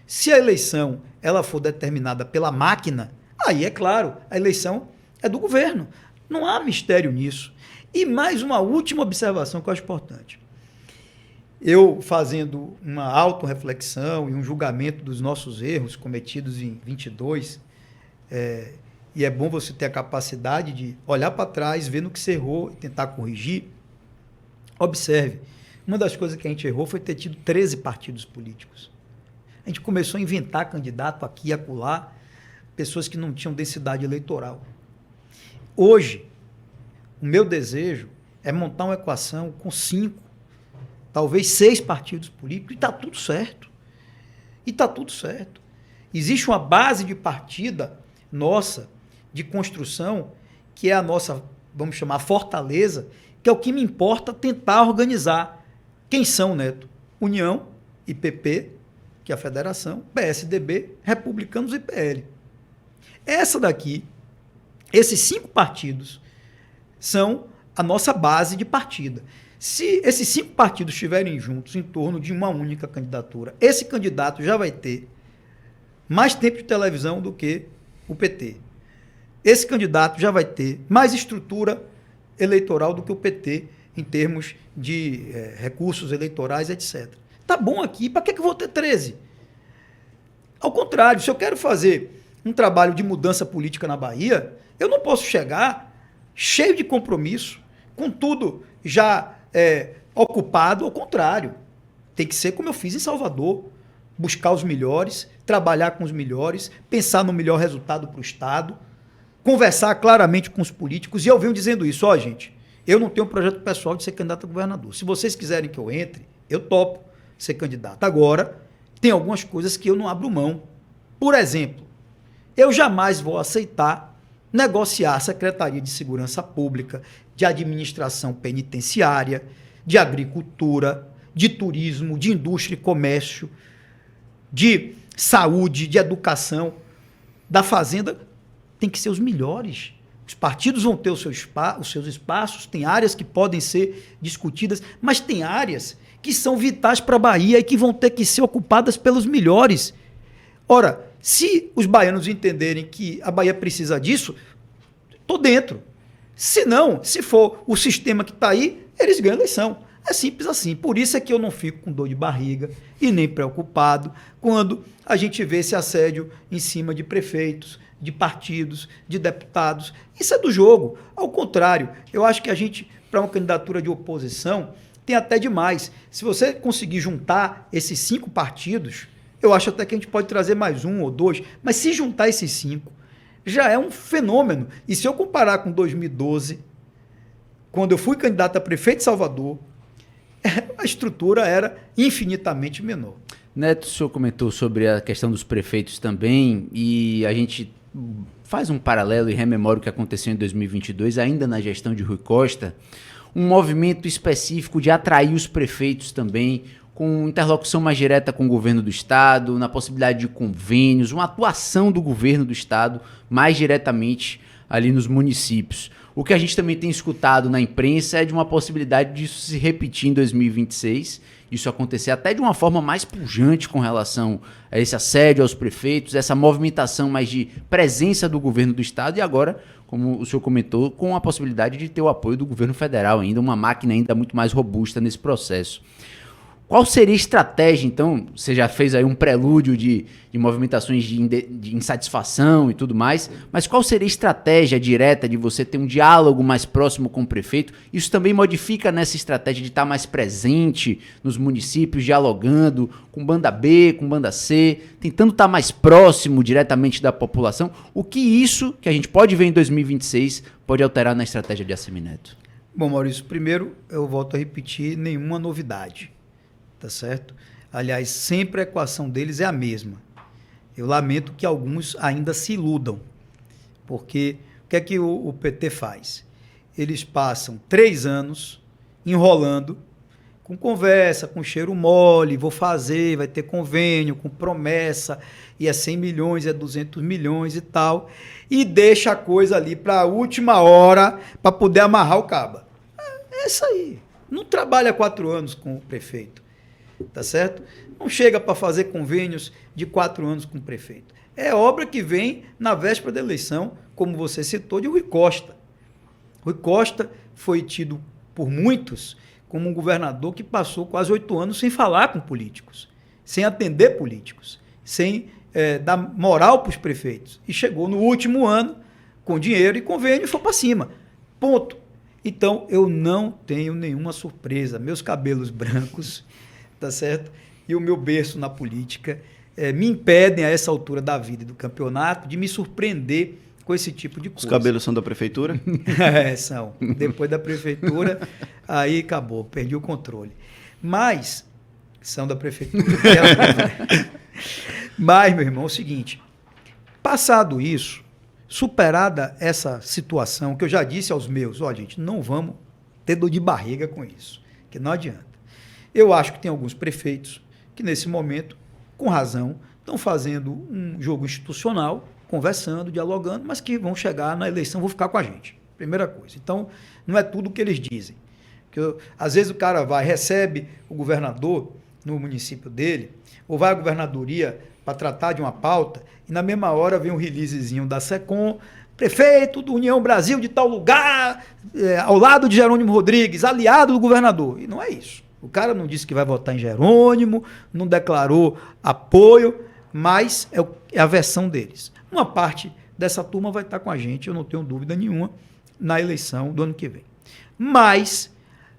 Se a eleição ela for determinada pela máquina, aí é claro, a eleição é do governo. Não há mistério nisso. E mais uma última observação que eu acho importante. Eu fazendo uma autorreflexão e um julgamento dos nossos erros cometidos em 22, e é bom você ter a capacidade de olhar para trás, ver no que você errou e tentar corrigir. Observe, uma das coisas que a gente errou foi ter tido 13 partidos políticos. A gente começou a inventar candidato aqui e acolá, pessoas que não tinham densidade eleitoral. Hoje, o meu desejo é montar uma equação com 5, talvez 6 partidos políticos, e está tudo certo. E está tudo certo. Existe uma base de partida nossa, de construção, que é a nossa, vamos chamar, fortaleza, que é o que me importa tentar organizar. Quem são, Neto? União e PP, que é a federação, PSDB, Republicanos e PL. Essa daqui, esses 5 partidos, são a nossa base de partida. Se esses 5 partidos estiverem juntos em torno de uma única candidatura, esse candidato já vai ter mais tempo de televisão do que o PT. Esse candidato já vai ter mais estrutura eleitoral do que o PT em termos de recursos eleitorais, etc. Tá bom aqui, para que eu vou ter 13? Ao contrário, se eu quero fazer um trabalho de mudança política na Bahia, eu não posso chegar cheio de compromisso, com tudo já ocupado. Ao contrário, tem que ser como eu fiz em Salvador, buscar os melhores, trabalhar com os melhores, pensar no melhor resultado para o Estado, conversar claramente com os políticos. E eu venho dizendo isso, gente, eu não tenho um projeto pessoal de ser candidato a governador. Se vocês quiserem que eu entre, eu topo ser candidato. Agora, tem algumas coisas que eu não abro mão. Por exemplo, eu jamais vou aceitar negociar a Secretaria de Segurança Pública, de Administração Penitenciária, de Agricultura, de Turismo, de Indústria e Comércio, de Saúde, de Educação, da Fazenda. Tem que ser os melhores. Os partidos vão ter os seus espaços, tem áreas que podem ser discutidas, mas tem áreas que são vitais para a Bahia e que vão ter que ser ocupadas pelos melhores. Ora, se os baianos entenderem que a Bahia precisa disso, estou dentro. Se não, se for o sistema que está aí, eles ganham a eleição. É simples assim. Por isso é que eu não fico com dor de barriga e nem preocupado quando a gente vê esse assédio em cima de prefeitos, de partidos, de deputados. Isso é do jogo. Ao contrário, eu acho que a gente, para uma candidatura de oposição, tem até demais. Se você conseguir juntar esses 5 partidos, eu acho até que a gente pode trazer mais 1 ou 2, mas se juntar esses 5, já é um fenômeno. E se eu comparar com 2012, quando eu fui candidato a prefeito de Salvador, a estrutura era infinitamente menor. Neto, o senhor comentou sobre a questão dos prefeitos também, e a gente faz um paralelo e rememora o que aconteceu em 2022, ainda na gestão de Rui Costa, um movimento específico de atrair os prefeitos também, com interlocução mais direta com o governo do Estado, na possibilidade de convênios, uma atuação do governo do Estado mais diretamente ali nos municípios. O que a gente também tem escutado na imprensa é de uma possibilidade disso se repetir em 2026, isso acontecer até de uma forma mais pujante com relação a esse assédio aos prefeitos, essa movimentação mais de presença do governo do Estado e agora, como o senhor comentou, com a possibilidade de ter o apoio do governo federal ainda, uma máquina ainda muito mais robusta nesse processo. Qual seria a estratégia, então? Você já fez aí um prelúdio de movimentações de insatisfação e tudo mais, mas qual seria a estratégia direta de você ter um diálogo mais próximo com o prefeito? Isso também modifica nessa estratégia de estar mais presente nos municípios, dialogando com banda B, com banda C, tentando estar mais próximo diretamente da população. O que isso, que a gente pode ver em 2026, pode alterar na estratégia de Assemineto? Bom, Maurício, primeiro eu volto a repetir, nenhuma novidade. Tá certo? Aliás, sempre a equação deles é a mesma. Eu lamento que alguns ainda se iludam, porque o que é que o PT faz? Eles passam 3 anos enrolando, com conversa, com cheiro mole, vou fazer, vai ter convênio, com promessa, e é 100 milhões, é 200 milhões e tal, e deixa a coisa ali para a última hora para poder amarrar o cabo. É isso aí. não trabalha 4 anos com o prefeito, tá certo? Não chega para fazer convênios de 4 anos com o prefeito. É obra que vem na véspera da eleição, como você citou, de Rui Costa. Rui Costa foi tido por muitos como um governador que passou quase 8 anos sem falar com políticos, sem atender políticos, sem dar moral para os prefeitos. E chegou no último ano com dinheiro e convênio e foi para cima. Ponto. Então, eu não tenho nenhuma surpresa. Meus cabelos brancos, tá certo? E o meu berço na política me impedem, a essa altura da vida e do campeonato, de me surpreender com esse tipo de coisa. Os cabelos são da prefeitura? São. Depois da prefeitura, aí acabou, perdi o controle. Mas, são da prefeitura. Mas, meu irmão, é o seguinte, passado isso, superada essa situação, que eu já disse aos meus, gente, não vamos ter dor de barriga com isso, que não adianta. Eu acho que tem alguns prefeitos que, nesse momento, com razão, estão fazendo um jogo institucional, conversando, dialogando, mas que vão chegar na eleição, vão ficar com a gente. Primeira coisa. Então, não é tudo o que eles dizem. Às vezes o cara recebe o governador no município dele, ou vai à governadoria para tratar de uma pauta, e na mesma hora vem um releasezinho da SECOM, prefeito do União Brasil de tal lugar, ao lado de Jerônimo Rodrigues, aliado do governador. E não é isso. O cara não disse que vai votar em Jerônimo, não declarou apoio, mas é a versão deles. Uma parte dessa turma vai estar com a gente, eu não tenho dúvida nenhuma, na eleição do ano que vem. Mas,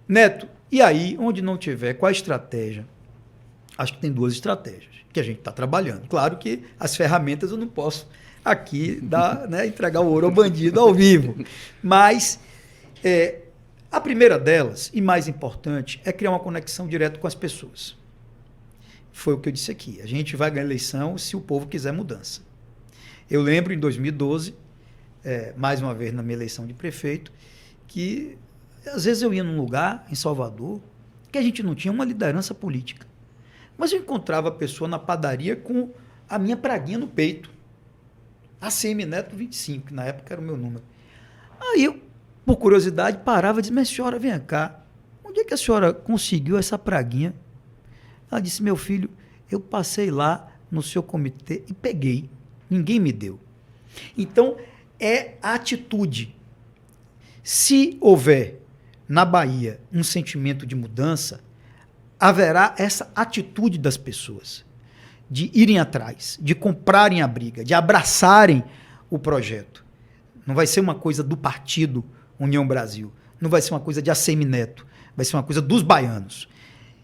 Neto, e aí, onde não tiver, qual a estratégia? Acho que tem 2 estratégias que a gente está trabalhando. Claro que as ferramentas eu não posso aqui entregar o ouro ao bandido ao vivo. Mas a primeira delas, e mais importante, é criar uma conexão direta com as pessoas. Foi o que eu disse aqui. A gente vai ganhar eleição se o povo quiser mudança. Eu lembro em 2012, mais uma vez na minha eleição de prefeito, que às vezes eu ia num lugar, em Salvador, que a gente não tinha uma liderança política. Mas eu encontrava a pessoa na padaria com a minha praguinha no peito. ACM Neto 25, que na época era o meu número. Aí eu, por curiosidade, parava e dizia, mas senhora, vem cá, onde é que a senhora conseguiu essa praguinha? Ela disse, meu filho, eu passei lá no seu comitê e peguei. Ninguém me deu. Então, é a atitude. Se houver na Bahia um sentimento de mudança, haverá essa atitude das pessoas de irem atrás, de comprarem a briga, de abraçarem o projeto. Não vai ser uma coisa do partido União Brasil, não vai ser uma coisa de ACM Neto, vai ser uma coisa dos baianos.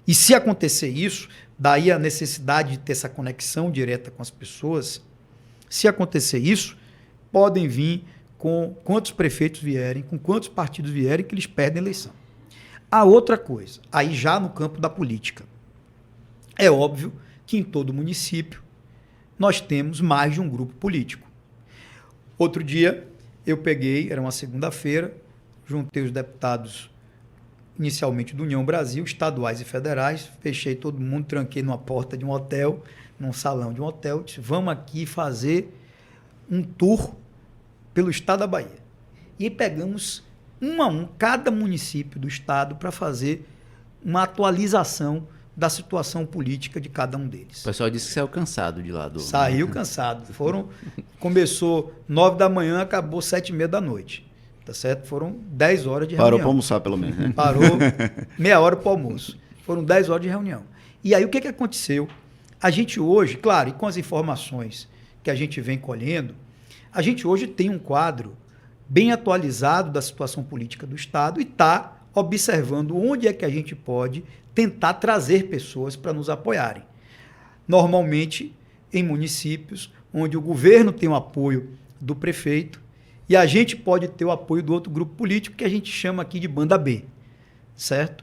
E se acontecer isso, daí a necessidade de ter essa conexão direta com as pessoas. Se acontecer isso, podem vir com quantos prefeitos vierem, com quantos partidos vierem, que eles perdem a eleição. A outra coisa, aí já no campo da política, é óbvio que em todo município nós temos mais de um grupo político. Outro dia eu peguei, era uma segunda-feira, juntei os deputados inicialmente do União Brasil, estaduais e federais, fechei todo mundo, tranquei numa porta de um hotel, num salão de um hotel, disse, vamos aqui fazer um tour pelo estado da Bahia. E aí pegamos um a um, cada município do estado, para fazer uma atualização da situação política de cada um deles. O pessoal disse que saiu cansado de lá. Saiu cansado. Começou 9 da manhã, acabou 7h30 da noite. Tá certo? Foram 10 horas de reunião. Parou para almoçar, pelo menos, né? Parou meia hora para o almoço. Foram 10 horas de reunião. E aí o que aconteceu? A gente hoje, claro, e com as informações que a gente vem colhendo, a gente hoje tem um quadro bem atualizado da situação política do Estado e está observando onde é que a gente pode tentar trazer pessoas para nos apoiarem. Normalmente, em municípios onde o governo tem o apoio do prefeito e a gente pode ter o apoio do outro grupo político que a gente chama aqui de banda B, certo?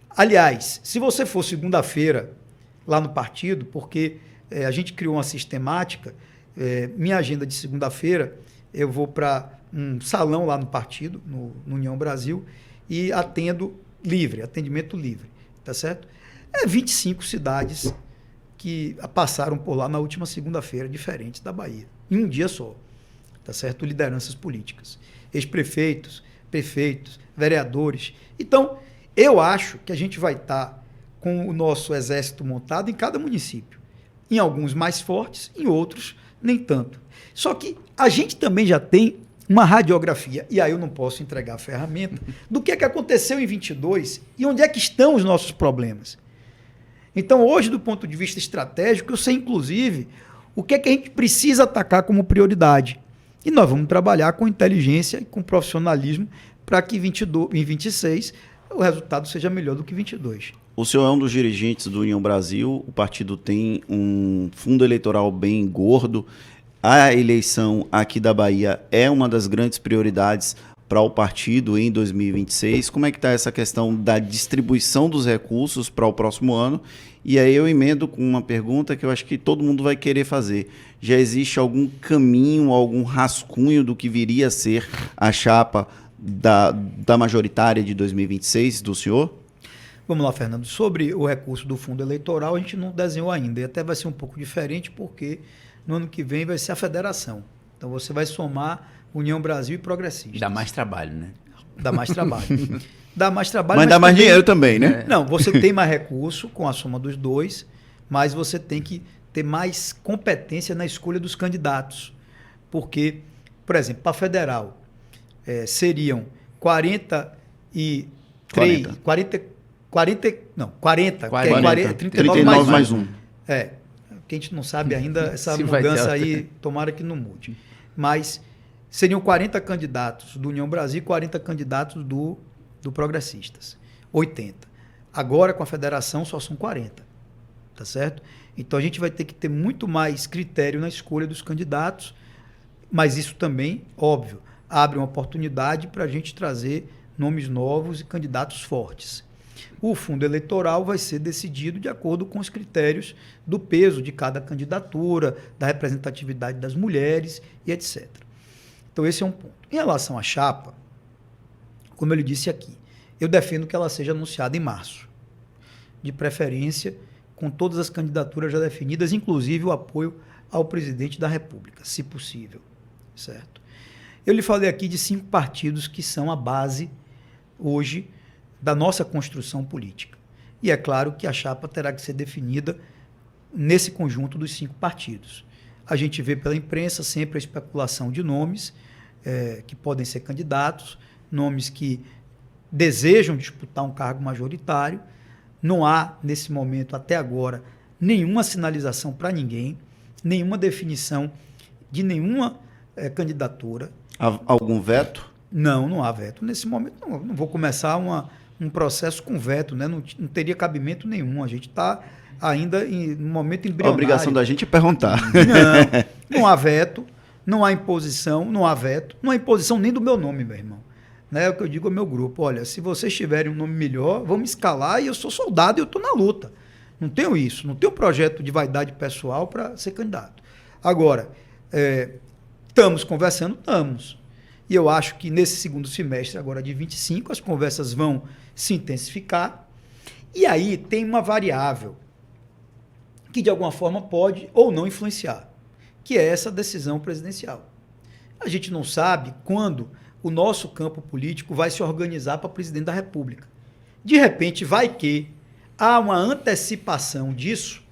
Aliás, se você for segunda-feira lá no partido, porque a gente criou uma sistemática, minha agenda de segunda-feira, eu vou para um salão lá no partido, no União Brasil, e atendo livre, atendimento livre, tá certo? 25 cidades que passaram por lá na última segunda-feira, diferentes da Bahia, em um dia só, tá certo? Lideranças políticas, ex-prefeitos, prefeitos, vereadores. Então, Eu acho que a gente vai estar com o nosso exército montado em cada município. Em alguns mais fortes, em outros nem tanto. Só que a gente também já tem uma radiografia, e aí eu não posso entregar a ferramenta, do que aconteceu em 22 e onde é que estão os nossos problemas. Então, hoje, do ponto de vista estratégico, eu sei, inclusive, o que a gente precisa atacar como prioridade. E nós vamos trabalhar com inteligência e com profissionalismo para que em 26 o resultado seja melhor do que 22. O senhor é um dos dirigentes do União Brasil, o partido tem um fundo eleitoral bem gordo, a eleição aqui da Bahia é uma das grandes prioridades para o partido em 2026. Como é que está essa questão da distribuição dos recursos para o próximo ano? E aí eu emendo com uma pergunta que eu acho que todo mundo vai querer fazer. Já existe algum caminho, algum rascunho do que viria a ser a chapa da majoritária de 2026 do senhor? Vamos lá, Fernando. Sobre o recurso do fundo eleitoral, a gente não desenhou ainda. E até vai ser um pouco diferente, porque no ano que vem vai ser a federação. Então você vai somar União Brasil e Progressistas. Dá mais trabalho, né? Dá mais trabalho. Dá mais trabalho. Mas dá mais dinheiro também, né? Não, você tem mais recurso com a soma dos dois, mas você tem que ter mais competência na escolha dos candidatos. Porque, por exemplo, para federal, seriam 40, 39 mais um. Que a gente não sabe ainda, essa Se mudança aí, tomara que não mude. Mas seriam 40 candidatos do União Brasil e 40 candidatos do Progressistas. 80. Agora, com a federação, só são 40. Tá certo? Então, a gente vai ter que ter muito mais critério na escolha dos candidatos, mas isso também, óbvio, abre uma oportunidade para a gente trazer nomes novos e candidatos fortes. O fundo eleitoral vai ser decidido de acordo com os critérios do peso de cada candidatura, da representatividade das mulheres e etc. Então, esse é um ponto. Em relação à chapa, como eu lhe disse aqui, eu defendo que ela seja anunciada em março, de preferência com todas as candidaturas já definidas, inclusive o apoio ao presidente da República, se possível, certo? Eu lhe falei aqui de 5 partidos que são a base hoje da nossa construção política. E é claro que a chapa terá que ser definida nesse conjunto dos 5 partidos. A gente vê pela imprensa sempre a especulação de nomes que podem ser candidatos, nomes que desejam disputar um cargo majoritário. Não há, nesse momento, até agora, nenhuma sinalização para ninguém, nenhuma definição de nenhuma candidatura. Há algum veto? Não, não há veto. Nesse momento, não vou começar um processo com veto, né? Não teria cabimento nenhum. A gente está ainda no momento embrionário. A obrigação da gente é perguntar. Não há veto, não há imposição, não há veto, não há imposição nem do meu nome, meu irmão. Né? É o que eu digo ao meu grupo. Olha, se vocês tiverem um nome melhor, vamos escalar e eu sou soldado e eu estou na luta. Não tenho isso, não tenho projeto de vaidade pessoal para ser candidato. Agora, estamos conversando? Estamos. E eu acho que nesse segundo semestre, agora de 25, as conversas vão se intensificar. E aí tem uma variável que, de alguma forma, pode ou não influenciar, que é essa decisão presidencial. A gente não sabe quando o nosso campo político vai se organizar para presidente da República. De repente, vai que há uma antecipação disso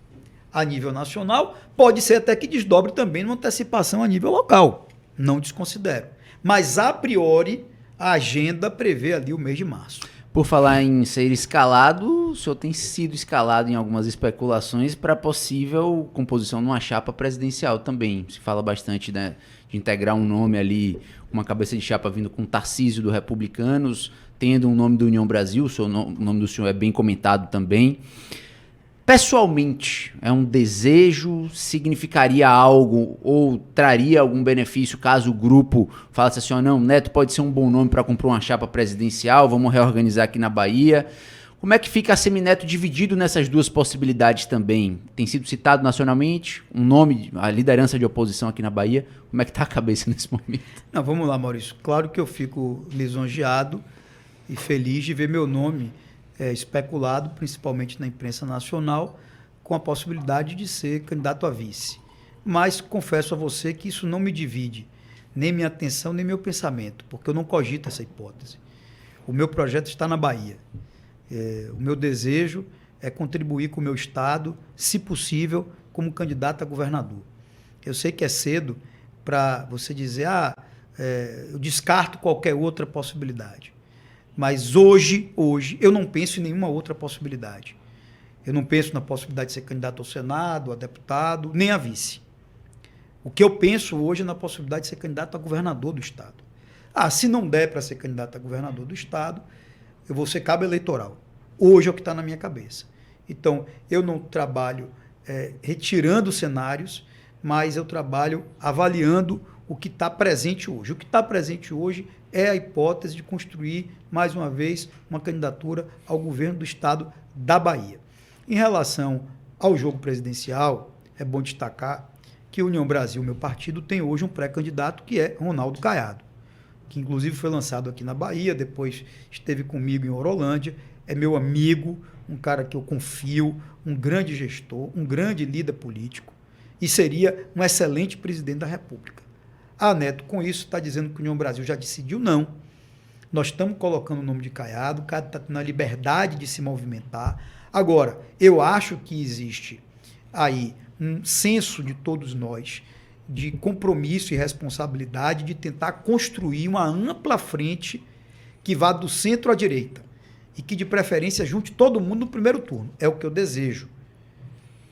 a nível nacional, pode ser até que desdobre também uma antecipação a nível local. Não desconsidero. Mas, a priori, a agenda prevê ali o mês de março. Por falar em ser escalado, o senhor tem sido escalado em algumas especulações para possível composição numa chapa presidencial também. Se fala bastante, né, de integrar um nome ali, uma cabeça de chapa vindo com Tarcísio do Republicanos, tendo um nome do União Brasil, o nome do senhor é bem comentado também. Pessoalmente, é um desejo, significaria algo ou traria algum benefício caso o grupo falasse assim, não, Neto pode ser um bom nome para comprar uma chapa presidencial, vamos reorganizar aqui na Bahia. Como é que fica a Semineto dividido nessas duas possibilidades também? Tem sido citado nacionalmente um nome, a liderança de oposição aqui na Bahia. Como é que está a cabeça nesse momento? Não, vamos lá, Maurício. Claro que eu fico lisonjeado e feliz de ver meu nome especulado, principalmente na imprensa nacional, com a possibilidade de ser candidato a vice. Mas confesso a você que isso não me divide, nem minha atenção, nem meu pensamento, porque eu não cogito essa hipótese. O meu projeto está na Bahia. O meu desejo é contribuir com o meu Estado, se possível, como candidato a governador. Eu sei que é cedo para você dizer, eu descarto qualquer outra possibilidade. Mas hoje, eu não penso em nenhuma outra possibilidade. Eu não penso na possibilidade de ser candidato ao Senado, a deputado, nem a vice. O que eu penso hoje é na possibilidade de ser candidato a governador do Estado. Se não der para ser candidato a governador do Estado, eu vou ser cabo eleitoral. Hoje é o que está na minha cabeça. Então, eu não trabalho retirando cenários, mas eu trabalho avaliando o que está presente hoje. O que está presente hoje é a hipótese de construir, mais uma vez, uma candidatura ao governo do Estado da Bahia. Em relação ao jogo presidencial, é bom destacar que a União Brasil, meu partido, tem hoje um pré-candidato que é Ronaldo Caiado, que inclusive foi lançado aqui na Bahia, depois esteve comigo em Horolândia, é meu amigo, um cara que eu confio, um grande gestor, um grande líder político e seria um excelente presidente da República. Neto, com isso, está dizendo que a União Brasil já decidiu? Não. Nós estamos colocando o nome de Caiado, o cara está tendo a liberdade de se movimentar. Agora, eu acho que existe aí um senso de todos nós de compromisso e responsabilidade de tentar construir uma ampla frente que vá do centro à direita e que, de preferência, junte todo mundo no primeiro turno. É o que eu desejo.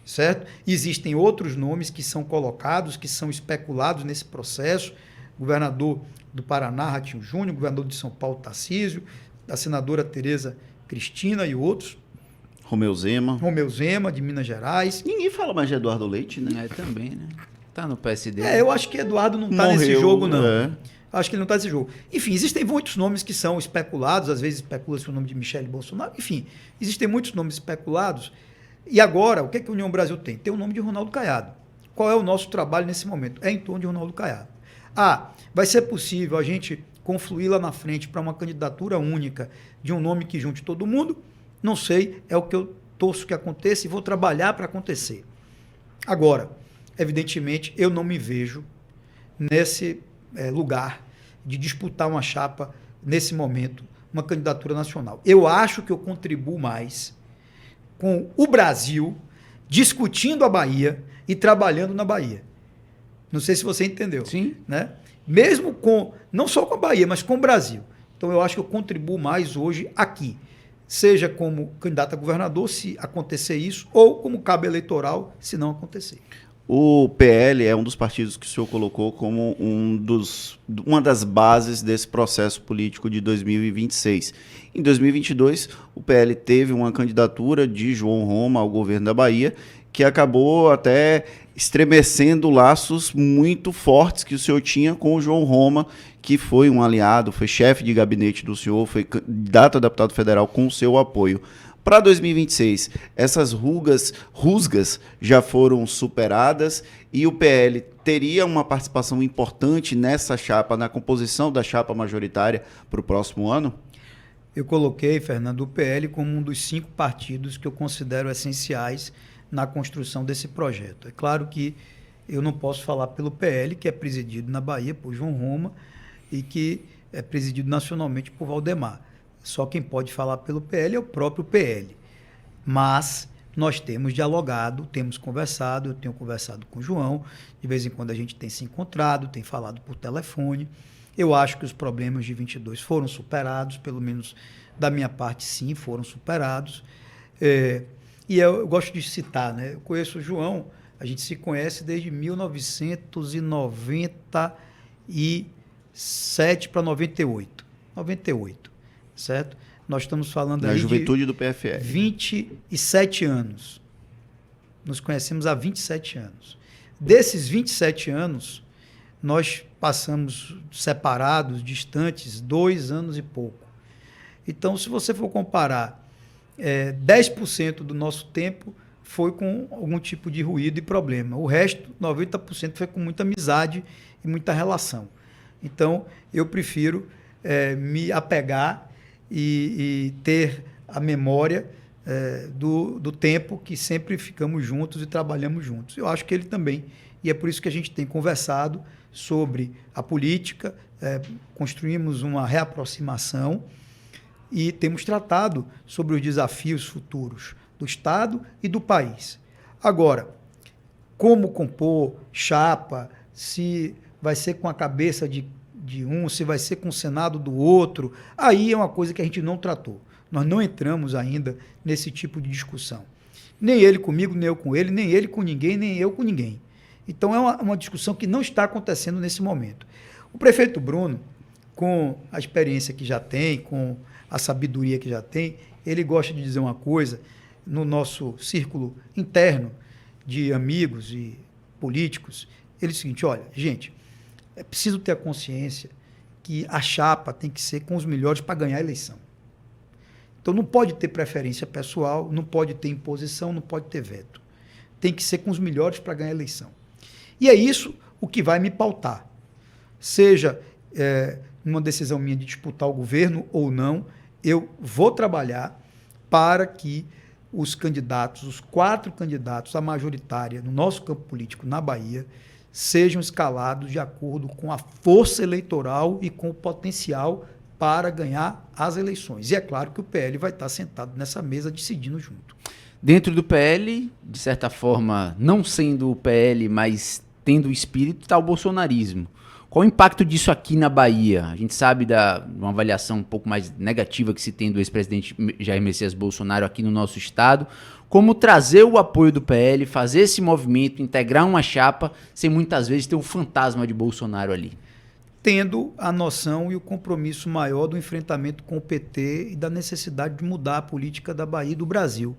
Certo? Existem outros nomes que são colocados, que são especulados nesse processo. Governador do Paraná, Ratinho Júnior, governador de São Paulo, Tarcísio, a senadora Tereza Cristina e outros. Romeu Zema, de Minas Gerais. Ninguém fala mais de Eduardo Leite, né? Também, né? Tá no PSD. Eu acho que Eduardo não está nesse jogo, não. Acho que ele não está nesse jogo. Enfim, existem muitos nomes que são especulados, às vezes especula-se o nome de Michele Bolsonaro. Enfim, existem muitos nomes especulados. E agora, o que a União Brasil tem? Tem o nome de Ronaldo Caiado. Qual é o nosso trabalho nesse momento? É em torno de Ronaldo Caiado. Vai ser possível a gente confluir lá na frente para uma candidatura única de um nome que junte todo mundo? Não sei, é o que eu torço que aconteça e vou trabalhar para acontecer. Agora, evidentemente, eu não me vejo nesse lugar de disputar uma chapa, nesse momento, uma candidatura nacional. Eu acho que eu contribuo mais com o Brasil, discutindo a Bahia e trabalhando na Bahia. Não sei se você entendeu. Sim. Né? Mesmo não só com a Bahia, mas com o Brasil. Então, eu acho que eu contribuo mais hoje aqui. Seja como candidato a governador, se acontecer isso, ou como cabo eleitoral, se não acontecer. O PL é um dos partidos que o senhor colocou como uma das bases desse processo político de 2026. Em 2022, o PL teve uma candidatura de João Roma ao governo da Bahia, que acabou até estremecendo laços muito fortes que o senhor tinha com o João Roma, que foi um aliado, foi chefe de gabinete do senhor, foi candidato a deputado federal com o seu apoio. Para 2026, essas rusgas já foram superadas e o PL teria uma participação importante nessa chapa, na composição da chapa majoritária para o próximo ano? Eu coloquei, Fernando, o PL como um dos 5 partidos que eu considero essenciais na construção desse projeto. É claro que eu não posso falar pelo PL, que é presidido na Bahia por João Roma e que é presidido nacionalmente por Valdemar. Só quem pode falar pelo PL é o próprio PL. Mas nós temos dialogado, temos conversado, eu tenho conversado com o João, de vez em quando a gente tem se encontrado, tem falado por telefone. Eu acho que os problemas de 22 foram superados, pelo menos da minha parte, sim, foram superados. E eu gosto de citar, né? Eu conheço o João, a gente se conhece desde 1997 para 98. 98. Certo? Nós estamos falando aí juventude do PFL. 27 anos. Nos conhecemos há 27 anos. Desses 27 anos, nós passamos separados, distantes, 2 anos e pouco. Então, se você for comparar, 10% do nosso tempo foi com algum tipo de ruído e problema. O resto, 90%, foi com muita amizade e muita relação. Então, eu prefiro me apegar e ter a memória do tempo que sempre ficamos juntos e trabalhamos juntos. Eu acho que ele também. E é por isso que a gente tem conversado sobre a política, construímos uma reaproximação e temos tratado sobre os desafios futuros do Estado e do país. Agora, como compor chapa, se vai ser com a cabeça de um, se vai ser com o Senado do outro, aí é uma coisa que a gente não tratou. Nós não entramos ainda nesse tipo de discussão. Nem ele comigo, nem eu com ele, nem ele com ninguém, nem eu com ninguém. Então é uma discussão que não está acontecendo nesse momento. O prefeito Bruno, com a experiência que já tem, com a sabedoria que já tem, ele gosta de dizer uma coisa no nosso círculo interno de amigos e políticos. Ele diz o seguinte: olha, gente, é preciso ter a consciência que a chapa tem que ser com os melhores para ganhar a eleição. Então não pode ter preferência pessoal, não pode ter imposição, não pode ter veto. Tem que ser com os melhores para ganhar a eleição. E é isso o que vai me pautar. Seja numa decisão minha de disputar o governo ou não, eu vou trabalhar para que os candidatos, os 4 candidatos à majoritária no nosso campo político na Bahia, sejam escalados de acordo com a força eleitoral e com o potencial para ganhar as eleições. E é claro que o PL vai estar sentado nessa mesa decidindo junto. Dentro do PL, de certa forma, não sendo o PL, mas tendo o espírito, está o bolsonarismo. Qual o impacto disso aqui na Bahia? A gente sabe de uma avaliação um pouco mais negativa que se tem do ex-presidente Jair Messias Bolsonaro aqui no nosso estado. Como trazer o apoio do PL, fazer esse movimento, integrar uma chapa, sem muitas vezes ter o fantasma de Bolsonaro ali? Tendo a noção e o compromisso maior do enfrentamento com o PT e da necessidade de mudar a política da Bahia e do Brasil.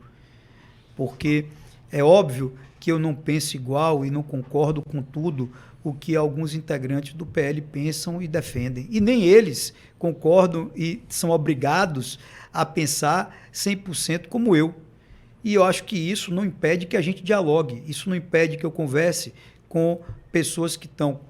Porque é óbvio que eu não penso igual e não concordo com tudo o que alguns integrantes do PL pensam e defendem. E nem eles concordam e são obrigados a pensar 100% como eu. E eu acho que isso não impede que a gente dialogue, isso não impede que eu converse com pessoas que estão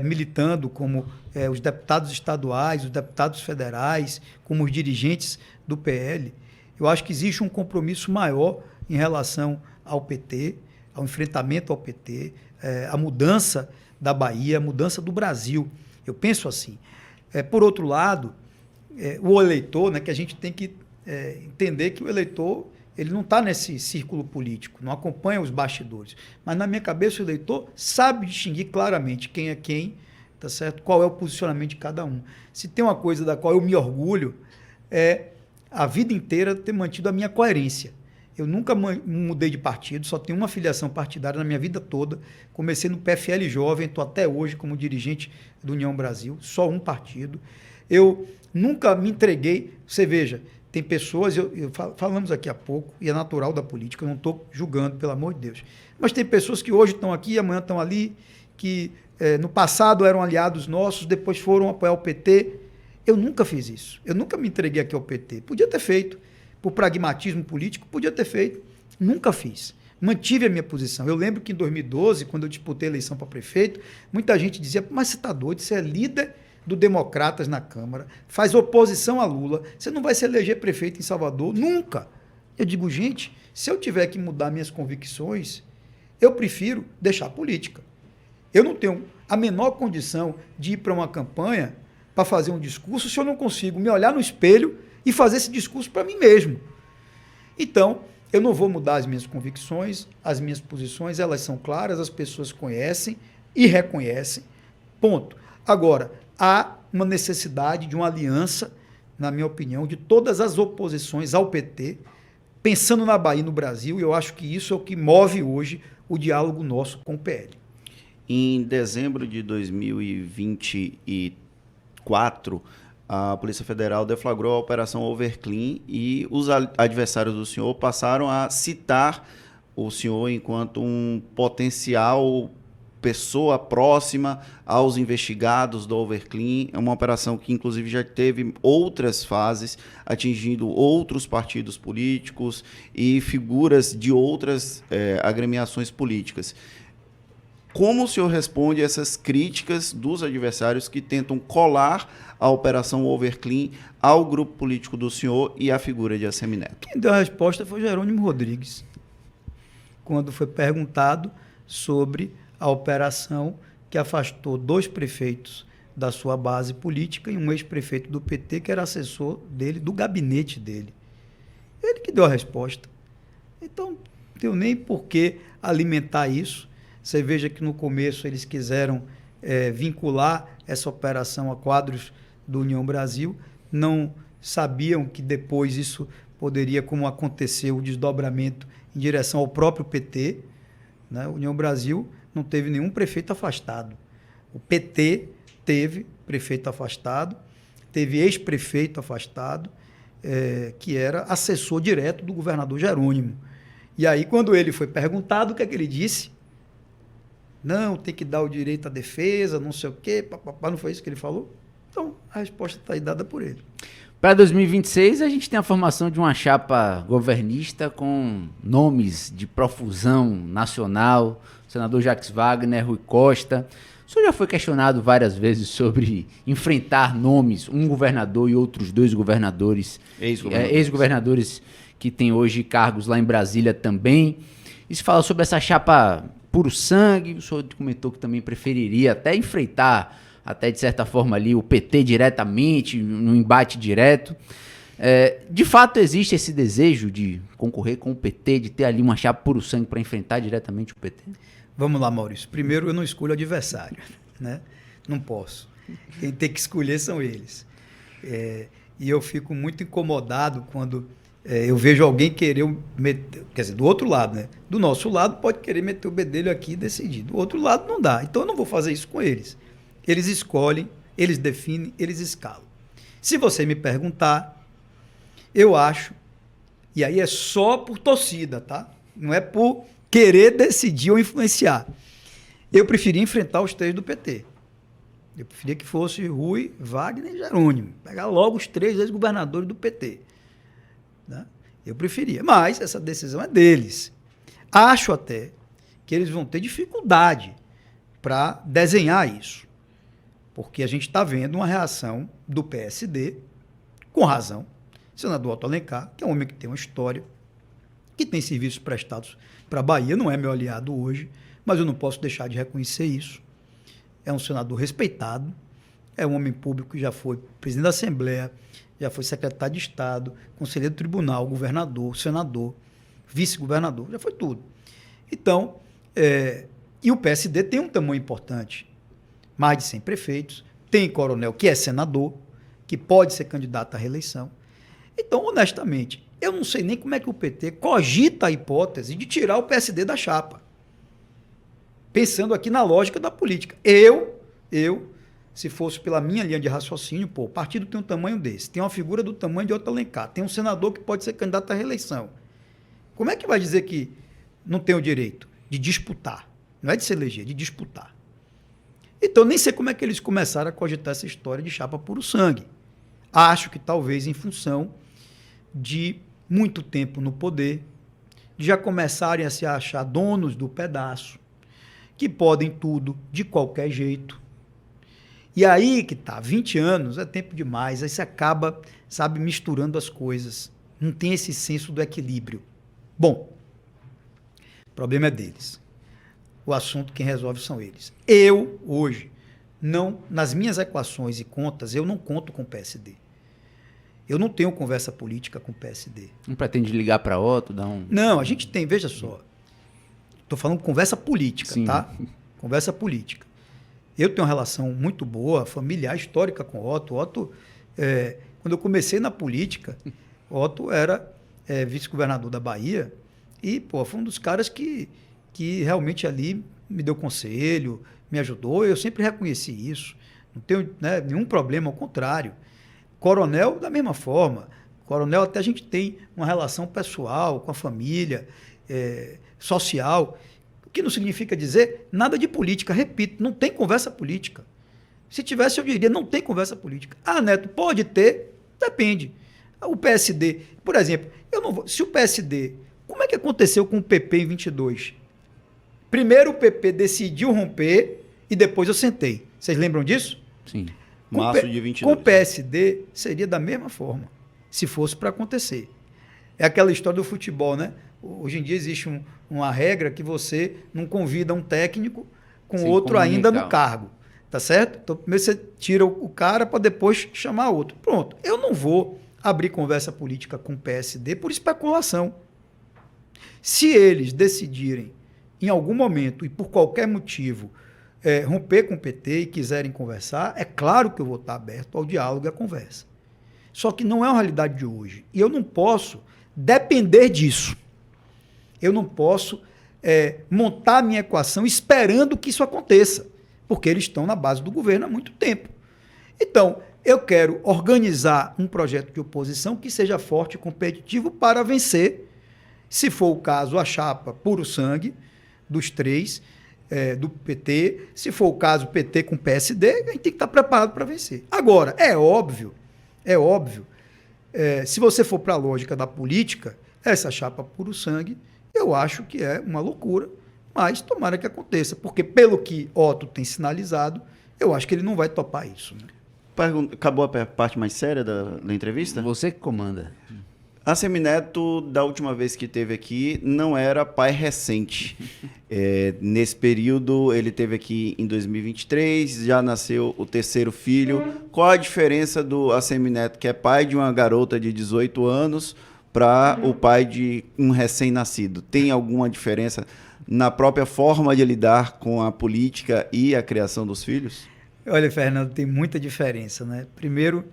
militando, como os deputados estaduais, os deputados federais, como os dirigentes do PL. Eu acho que existe um compromisso maior em relação ao PT, ao enfrentamento ao PT, a mudança da Bahia, a mudança do Brasil. Eu penso assim. Por outro lado, o eleitor, né, que a gente tem que entender que o eleitor ele não está nesse círculo político, não acompanha os bastidores. Mas, na minha cabeça, o eleitor sabe distinguir claramente quem é quem, tá certo? Qual é o posicionamento de cada um. Se tem uma coisa da qual eu me orgulho, é a vida inteira ter mantido a minha coerência. Eu nunca mudei de partido, só tenho uma filiação partidária na minha vida toda. Comecei no PFL Jovem, estou até hoje como dirigente do União Brasil, só um partido. Eu nunca me entreguei. Você veja, tem pessoas, falamos aqui há pouco, e é natural da política, eu não estou julgando, pelo amor de Deus. Mas tem pessoas que hoje estão aqui, amanhã estão ali, que no passado eram aliados nossos, depois foram apoiar o PT. Eu nunca fiz isso. Eu nunca me entreguei aqui ao PT. Podia ter feito. Por pragmatismo político, podia ter feito. Nunca fiz. Mantive a minha posição. Eu lembro que em 2012, quando eu disputei a eleição para prefeito, muita gente dizia: mas você está doido, você é líder do Democratas na Câmara, faz oposição a Lula, você não vai se eleger prefeito em Salvador? Nunca. Eu digo, gente, se eu tiver que mudar minhas convicções, eu prefiro deixar a política. Eu não tenho a menor condição de ir para uma campanha para fazer um discurso se eu não consigo me olhar no espelho e fazer esse discurso para mim mesmo. Então, eu não vou mudar as minhas convicções, as minhas posições, elas são claras, as pessoas conhecem e reconhecem, ponto. Agora, há uma necessidade de uma aliança, na minha opinião, de todas as oposições ao PT, pensando na Bahia e no Brasil, e eu acho que isso é o que move hoje o diálogo nosso com o PL. Em dezembro de 2024, a Polícia Federal deflagrou a Operação Overclean e os adversários do senhor passaram a citar o senhor enquanto um potencial pessoa próxima aos investigados do Overclean. É uma operação que, inclusive, já teve outras fases, atingindo outros partidos políticos e figuras de outras agremiações políticas. Como o senhor responde a essas críticas dos adversários que tentam colar a Operação Overclean ao grupo político do senhor e à figura de Assemineto? Quem deu a resposta foi Jerônimo Rodrigues, quando foi perguntado sobre a operação que afastou 2 prefeitos da sua base política e um ex-prefeito do PT que era assessor dele, do gabinete dele. Ele que deu a resposta. Então, não tem nem por que alimentar isso. Você veja que no começo eles quiseram vincular essa operação a quadros do União Brasil, não sabiam que depois isso poderia, como aconteceu, o desdobramento em direção ao próprio PT. Né? O União Brasil não teve nenhum prefeito afastado. O PT teve prefeito afastado, teve ex-prefeito afastado, que era assessor direto do governador Jerônimo. E aí, quando ele foi perguntado, o que é que ele disse? Não, tem que dar o direito à defesa, não sei o quê, papapá, não foi isso que ele falou? Então, a resposta está aí dada por ele. Para 2026, a gente tem a formação de uma chapa governista com nomes de profusão nacional, senador Jacques Wagner, Rui Costa. O senhor já foi questionado várias vezes sobre enfrentar nomes, um governador e outros dois governadores, ex-governadores que têm hoje cargos lá em Brasília também. E se fala sobre essa chapa puro sangue, o senhor comentou que também preferiria até enfrentar, até de certa forma ali, o PT diretamente, no embate direto. De fato existe esse desejo de concorrer com o PT, de ter ali uma chapa puro sangue para enfrentar diretamente o PT? Vamos lá, Maurício. Primeiro, eu não escolho adversário, né? Não posso. Quem tem que escolher são eles. E eu fico muito incomodado quando eu vejo alguém querer meter, quer dizer, do outro lado, né? Do nosso lado pode querer meter o bedelho aqui e decidir. Do outro lado não dá. Então eu não vou fazer isso com eles. Eles escolhem, eles definem, eles escalam. Se você me perguntar, eu acho, e aí é só por torcida, tá? Não é por querer decidir ou influenciar. Eu preferia enfrentar os três do PT. Eu preferia que fosse Rui, Wagner e Jerônimo. Pegar logo os três ex-governadores do PT. Né? Eu preferia. Mas essa decisão é deles. Acho até que eles vão ter dificuldade para desenhar isso. Porque a gente está vendo uma reação do PSD, com razão, senador Otto Alencar, que é um homem que tem uma história, que tem serviços prestados para a Bahia, não é meu aliado hoje, mas eu não posso deixar de reconhecer isso. É um senador respeitado, é um homem público que já foi presidente da Assembleia, já foi secretário de Estado, conselheiro do tribunal, governador, senador, vice-governador, já foi tudo. Então, e o PSD tem um tamanho importante, mais de 100 prefeitos, tem coronel que é senador, que pode ser candidato à reeleição. Então, honestamente, eu não sei nem como é que o PT cogita a hipótese de tirar o PSD da chapa. Pensando aqui na lógica da política. Eu, se fosse pela minha linha de raciocínio, o partido tem um tamanho desse, tem uma figura do tamanho de Otto Alencar, tem um senador que pode ser candidato à reeleição. Como é que vai dizer que não tem o direito de disputar? Não é de se eleger, de disputar. Então, nem sei como é que eles começaram a cogitar essa história de chapa puro sangue. Acho que talvez em função de muito tempo no poder, de já começarem a se achar donos do pedaço, que podem tudo de qualquer jeito. E aí que tá, 20 anos é tempo demais, aí você acaba, sabe, misturando as coisas. Não tem esse senso do equilíbrio. Bom, o problema é deles. O assunto quem resolve são eles. Eu, hoje, não, nas minhas equações e contas, eu não conto com o PSD. Eu não tenho conversa política com o PSD. Não pretende ligar para Otto, dar um... Não, a gente tem, veja só. Estou falando conversa política, sim, tá? Conversa política. Eu tenho uma relação muito boa, familiar, histórica com o Otto. Otto, quando eu comecei na política, Otto era vice-governador da Bahia e, foi um dos caras que realmente ali me deu conselho, me ajudou. Eu sempre reconheci isso. Não tenho nenhum problema, ao contrário. Coronel, da mesma forma. Coronel, até a gente tem uma relação pessoal, com a família, social, o que não significa dizer nada de política. Repito, não tem conversa política. Se tivesse, eu diria, não tem conversa política. Ah, Neto, pode ter? Depende. O PSD, por exemplo, se o PSD, como é que aconteceu com o PP em 22? Primeiro o PP decidiu romper e depois eu sentei. Vocês lembram disso? Sim. Março de 22. Com o PSD, seria da mesma forma, se fosse para acontecer. É aquela história do futebol, né? Hoje em dia existe uma regra que você não convida um técnico com outro ainda no cargo. Tá certo? Então, primeiro você tira o cara para depois chamar outro. Pronto. Eu não vou abrir conversa política com o PSD por especulação. Se eles decidirem, em algum momento e por qualquer motivo, romper com o PT e quiserem conversar, é claro que eu vou estar aberto ao diálogo e à conversa. Só que não é uma realidade de hoje. E eu não posso depender disso. Eu não posso montar a minha equação esperando que isso aconteça, porque eles estão na base do governo há muito tempo. Então, eu quero organizar um projeto de oposição que seja forte e competitivo para vencer, se for o caso, a chapa puro sangue dos três, do PT, se for o caso, PT com PSD, a gente tem que estar preparado para vencer. Agora, é óbvio, se você for para a lógica da política, essa chapa puro sangue, eu acho que é uma loucura, mas tomara que aconteça, porque pelo que Otto tem sinalizado, eu acho que ele não vai topar isso. Né? Acabou a parte mais séria da entrevista? Você que comanda. Assemineto, da última vez que esteve aqui, não era pai recente. Nesse período, ele esteve aqui em 2023, já nasceu o terceiro filho. Qual a diferença do Assemineto, que é pai de uma garota de 18 anos, para o pai de um recém-nascido? Tem alguma diferença na própria forma de lidar com a política e a criação dos filhos? Olha, Fernando, tem muita diferença, né? Primeiro,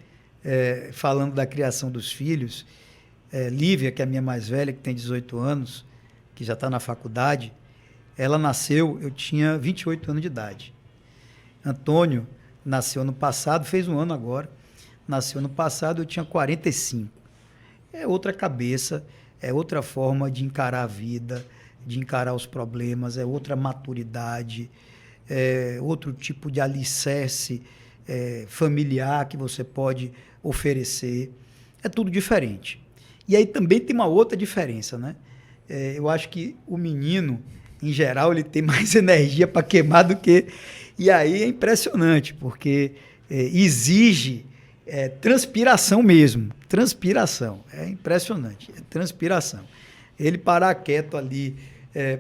falando da criação dos filhos, Lívia, que é a minha mais velha, que tem 18 anos, que já está na faculdade, ela nasceu, eu tinha 28 anos de idade. Antônio nasceu ano passado, fez um ano agora, nasceu ano passado, eu tinha 45. É outra cabeça, é outra forma de encarar a vida, de encarar os problemas, é outra maturidade, é outro tipo de alicerce familiar que você pode oferecer. É tudo diferente. E aí também tem uma outra diferença, né? Eu acho que o menino, em geral, ele tem mais energia para queimar do que... E aí é impressionante, porque exige transpiração mesmo. Transpiração. É impressionante. É transpiração. Ele parar quieto ali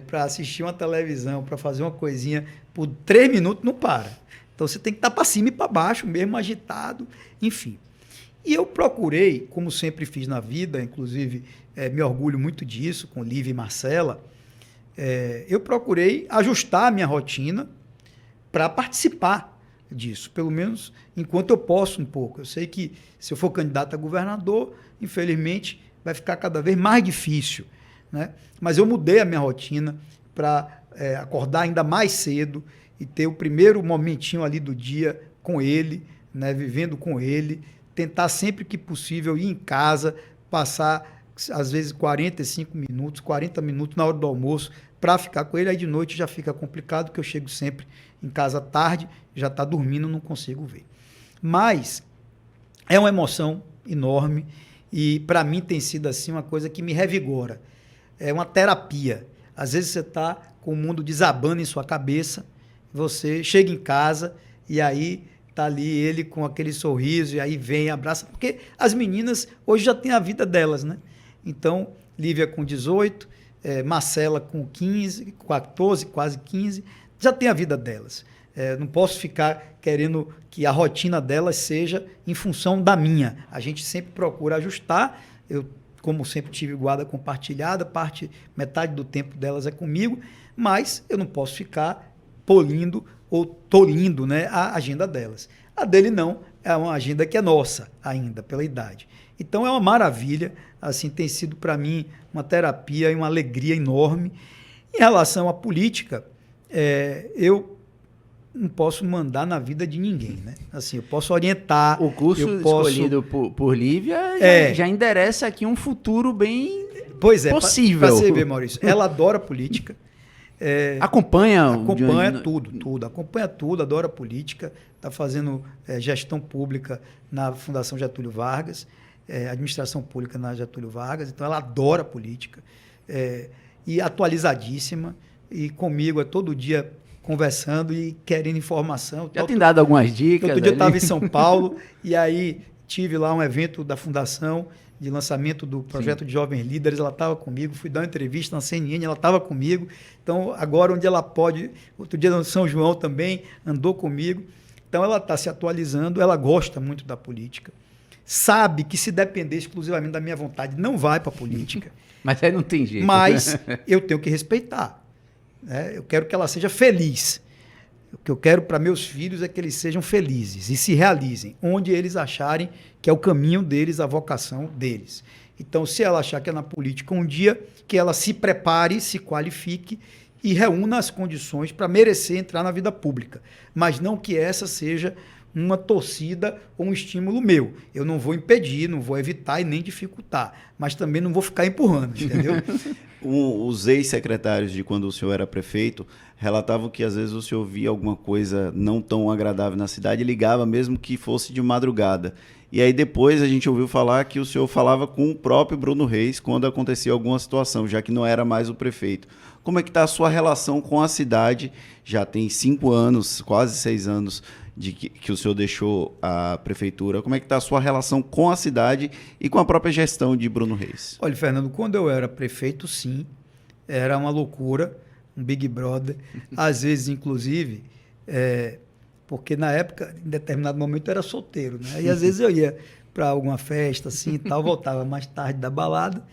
para assistir uma televisão, para fazer uma coisinha, por 3 minutos não para. Então você tem que estar para cima e para baixo, mesmo agitado, enfim. E eu procurei, como sempre fiz na vida, inclusive me orgulho muito disso, com Lívia e Marcela, eu procurei ajustar a minha rotina para participar disso, pelo menos enquanto eu posso um pouco. Eu sei que se eu for candidato a governador, infelizmente, vai ficar cada vez mais difícil, né? Mas eu mudei a minha rotina para acordar ainda mais cedo e ter o primeiro momentinho ali do dia com ele, né? Vivendo com ele, tentar sempre que possível ir em casa, passar às vezes 45 minutos, 40 minutos na hora do almoço para ficar com ele. Aí de noite já fica complicado, porque eu chego sempre em casa tarde, já está dormindo, não consigo ver. Mas é uma emoção enorme e para mim tem sido assim uma coisa que me revigora. É uma terapia. Às vezes você está com o mundo desabando em sua cabeça, você chega em casa e aí tá ali ele com aquele sorriso e aí vem, abraça, porque as meninas hoje já têm a vida delas, né? Então, Lívia com 18, Marcela com 15, 14, quase 15, já tem a vida delas. Não posso ficar querendo que a rotina delas seja em função da minha. A gente sempre procura ajustar. Eu, como sempre, tive guarda compartilhada, metade do tempo delas é comigo, mas eu não posso ficar polindo ou tolindo, né, a agenda delas. A dele não, é uma agenda que é nossa ainda, pela idade. Então é uma maravilha, assim, tem sido para mim uma terapia e uma alegria enorme. Em relação à política, eu não posso mandar na vida de ninguém, né? Assim, eu posso orientar. O curso escolhido por Lívia já endereça aqui um futuro bem possível. Para você ver, Maurício, ela adora política. Acompanha tudo, adora política, está fazendo gestão pública na Fundação Getúlio Vargas, administração pública na Getúlio Vargas, então ela adora política, e atualizadíssima, e comigo todo dia conversando e querendo informação. Já tem dado algumas dicas. Outro dia eu estava em São Paulo, e aí tive lá um evento da Fundação, de lançamento do projeto de Jovens Líderes, ela estava comigo, fui dar uma entrevista na CNN, ela estava comigo, então agora onde ela pode, outro dia no São João também, andou comigo, Então, ela está se atualizando, ela gosta muito da política, sabe que se depender exclusivamente da minha vontade, não vai para a política. Mas aí não tem jeito. Mas eu tenho que respeitar. Né? Eu quero que ela seja feliz. O que eu quero para meus filhos é que eles sejam felizes e se realizem, onde eles acharem que é o caminho deles, a vocação deles. Então, se ela achar que é na política um dia, que ela se prepare, se qualifique e reúna as condições para merecer entrar na vida pública. Mas não que essa seja uma torcida ou um estímulo meu. Eu não vou impedir, não vou evitar e nem dificultar, mas também não vou ficar empurrando, entendeu? Os ex-secretários de quando o senhor era prefeito relatavam que às vezes o senhor via alguma coisa não tão agradável na cidade e ligava mesmo que fosse de madrugada. E aí depois a gente ouviu falar que o senhor falava com o próprio Bruno Reis quando acontecia alguma situação, já que não era mais o prefeito. Como é que está a sua relação com a cidade? Já tem 5 anos, quase 6 anos de que o senhor deixou a prefeitura. Como é que está a sua relação com a cidade e com a própria gestão de Bruno Reis? Olha, Fernando, quando eu era prefeito, sim, era uma loucura, um Big Brother. Às vezes, inclusive, porque na época, em determinado momento, eu era solteiro, né? E às vezes eu ia para alguma festa assim e tal, voltava mais tarde da balada,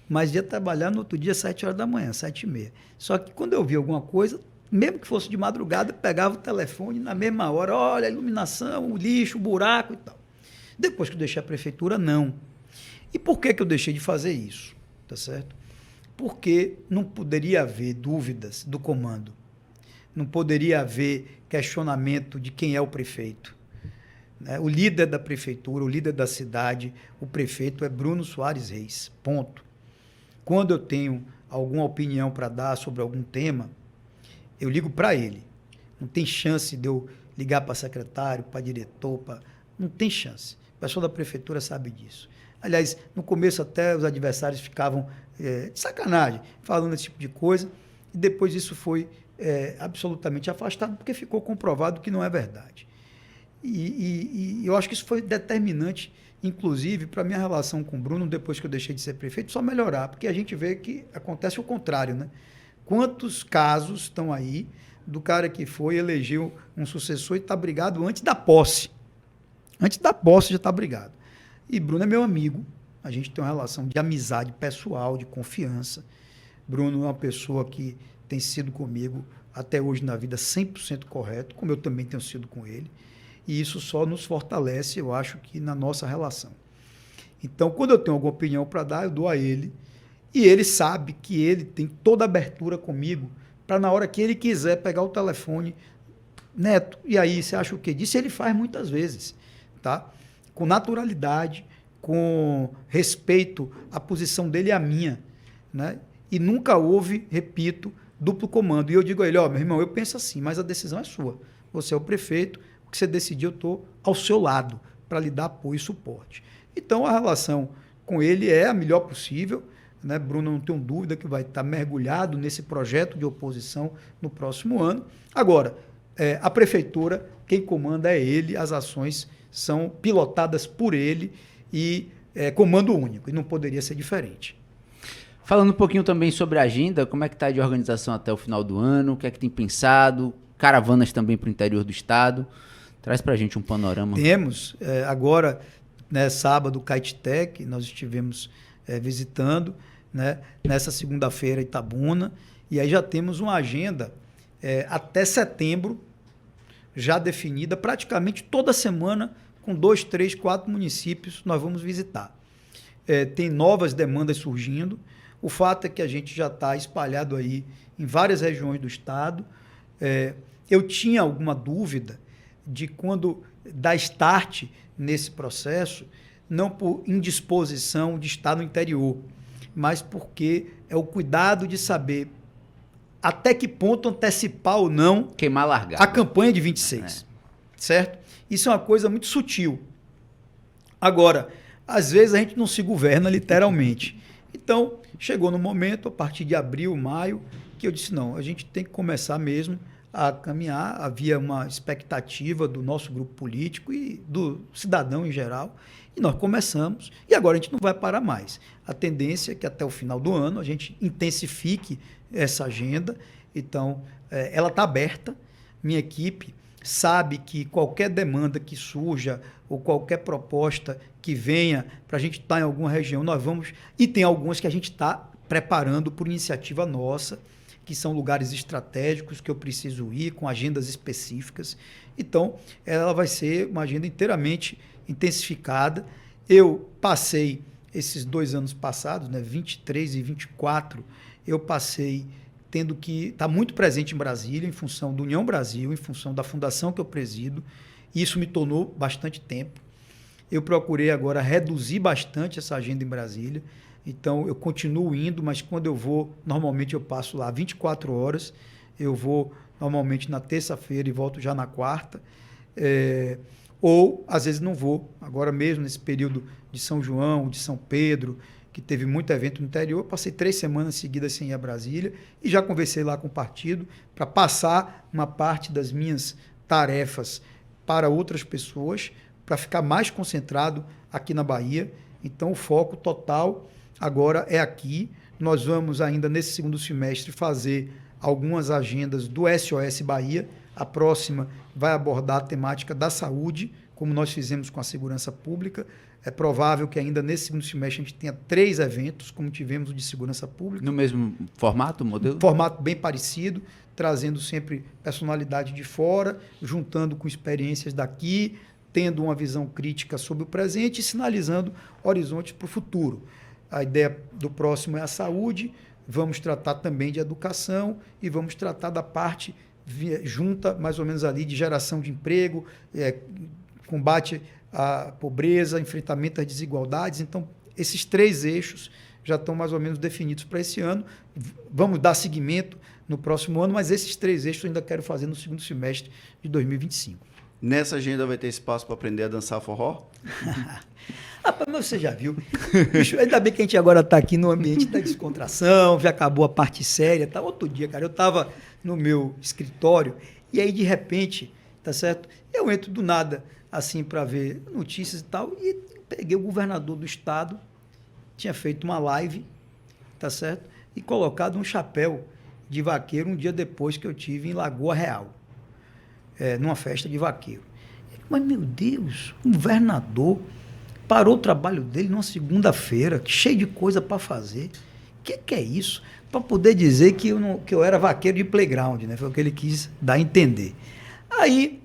mas ia trabalhar no outro dia, 7 horas da manhã, 7h30. Só que quando eu via alguma coisa, mesmo que fosse de madrugada, eu pegava o telefone na mesma hora, olha, a iluminação, o lixo, o buraco e tal. Depois que eu deixei a prefeitura, não. E por que eu deixei de fazer isso? Tá certo? Porque não poderia haver dúvidas do comando. Não poderia haver questionamento de quem é o prefeito. Né? O líder da prefeitura, o líder da cidade, o prefeito é Bruno Soares Reis. Ponto. Quando eu tenho alguma opinião para dar sobre algum tema, eu ligo para ele. Não tem chance de eu ligar para secretário, para diretor, não tem chance. O pessoal da prefeitura sabe disso. Aliás, no começo até os adversários ficavam de sacanagem, falando esse tipo de coisa, e depois isso foi absolutamente afastado, porque ficou comprovado que não é verdade. E eu acho que isso foi determinante, inclusive, para a minha relação com o Bruno, depois que eu deixei de ser prefeito, só melhorar, porque a gente vê que acontece o contrário, né? Quantos casos estão aí do cara que foi, elegeu um sucessor e está brigado antes da posse. Antes da posse já está brigado. E Bruno é meu amigo, a gente tem uma relação de amizade pessoal, de confiança. Bruno é uma pessoa que tem sido comigo até hoje na vida 100% correto, como eu também tenho sido com ele. E isso só nos fortalece, eu acho, que na nossa relação. Então, quando eu tenho alguma opinião para dar, eu dou a ele. E ele sabe que ele tem toda a abertura comigo para, na hora que ele quiser, pegar o telefone, Neto, e aí você acha o quê? Disso ele faz muitas vezes, tá? Com naturalidade, com respeito à posição dele e à minha, né? E nunca houve, repito, duplo comando. E eu digo a ele, ó, meu irmão, eu penso assim, mas a decisão é sua. Você é o prefeito, o que você decidir, eu estou ao seu lado para lhe dar apoio e suporte. Então, a relação com ele é a melhor possível, né? Bruno, não tenho dúvida que vai estar mergulhado nesse projeto de oposição no próximo ano. Agora, a prefeitura, quem comanda é ele, as ações são pilotadas por ele e comando único, e não poderia ser diferente. Falando um pouquinho também sobre a agenda, como é que está de organização até o final do ano, o que é que tem pensado, caravanas também para o interior do estado, traz para a gente um panorama. Temos, agora, né, sábado, o Caetitec, nós estivemos visitando, né, nessa segunda-feira Itabuna, e aí já temos uma agenda até setembro, já definida, praticamente toda semana, com 2, 3, 4 municípios nós vamos visitar. Tem novas demandas surgindo, o fato é que a gente já está espalhado aí em várias regiões do estado. Eu tinha alguma dúvida de quando dar start nesse processo, não por indisposição de estar no interior, mas porque é o cuidado de saber até que ponto antecipar ou não queimar largada a campanha de 26, certo? Isso é uma coisa muito sutil. Agora, às vezes a gente não se governa literalmente. Então, chegou no momento, a partir de abril, maio, que eu disse, não, a gente tem que começar mesmo a caminhar. Havia uma expectativa do nosso grupo político e do cidadão em geral, e nós começamos, e agora a gente não vai parar mais. A tendência é que até o final do ano a gente intensifique essa agenda. Então, ela está aberta. Minha equipe, sabe que qualquer demanda que surja ou qualquer proposta que venha para a gente estar em alguma região, nós vamos... E tem algumas que a gente está preparando por iniciativa nossa, que são lugares estratégicos que eu preciso ir, com agendas específicas. Então, ela vai ser uma agenda inteiramente intensificada. Eu passei esses 2 anos passados, né, 23 e 24, eu passei tendo que estar muito presente em Brasília, em função do União Brasil, em função da fundação que eu presido. Isso me tornou bastante tempo. Eu procurei agora reduzir bastante essa agenda em Brasília. Então, eu continuo indo, mas quando eu vou, normalmente eu passo lá 24 horas. Eu vou normalmente na terça-feira e volto já na quarta. Ou, às vezes, não vou. Agora mesmo, nesse período de São João, de São Pedro, que teve muito evento no interior, eu passei 3 semanas seguidas sem ir a Brasília e já conversei lá com o partido para passar uma parte das minhas tarefas para outras pessoas, para ficar mais concentrado aqui na Bahia. Então, o foco total agora é aqui. Nós vamos ainda, nesse segundo semestre, fazer algumas agendas do SOS Bahia. A próxima vai abordar a temática da saúde, como nós fizemos com a segurança pública. É provável que ainda nesse segundo semestre a gente tenha 3 eventos, como tivemos o de segurança pública. No mesmo formato, modelo? Formato bem parecido, trazendo sempre personalidade de fora, juntando com experiências daqui, tendo uma visão crítica sobre o presente e sinalizando horizontes para o futuro. A ideia do próximo é a saúde, vamos tratar também de educação e vamos tratar da parte junta, mais ou menos ali, de geração de emprego, combate à pobreza, enfrentamento às desigualdades. Então, esses 3 eixos já estão mais ou menos definidos para esse ano. Vamos dar seguimento no próximo ano, mas esses 3 eixos eu ainda quero fazer no segundo semestre de 2025. Nessa agenda vai ter espaço para aprender a dançar forró? Rapaz, mas você já viu. Bicho, ainda bem que a gente agora está aqui no ambiente da descontração, já acabou a parte séria. Tá? Outro dia, cara, eu estava no meu escritório e aí, de repente, tá certo? Eu entro do nada, assim, para ver notícias e tal, e peguei o governador do estado, tinha feito uma live, tá certo? E colocado um chapéu de vaqueiro um dia depois que eu tive em Lagoa Real, numa festa de vaqueiro. Mas, meu Deus, o governador parou o trabalho dele numa segunda-feira, cheio de coisa para fazer. O que é isso? Para poder dizer que eu era vaqueiro de playground, né? Foi o que ele quis dar a entender. Aí,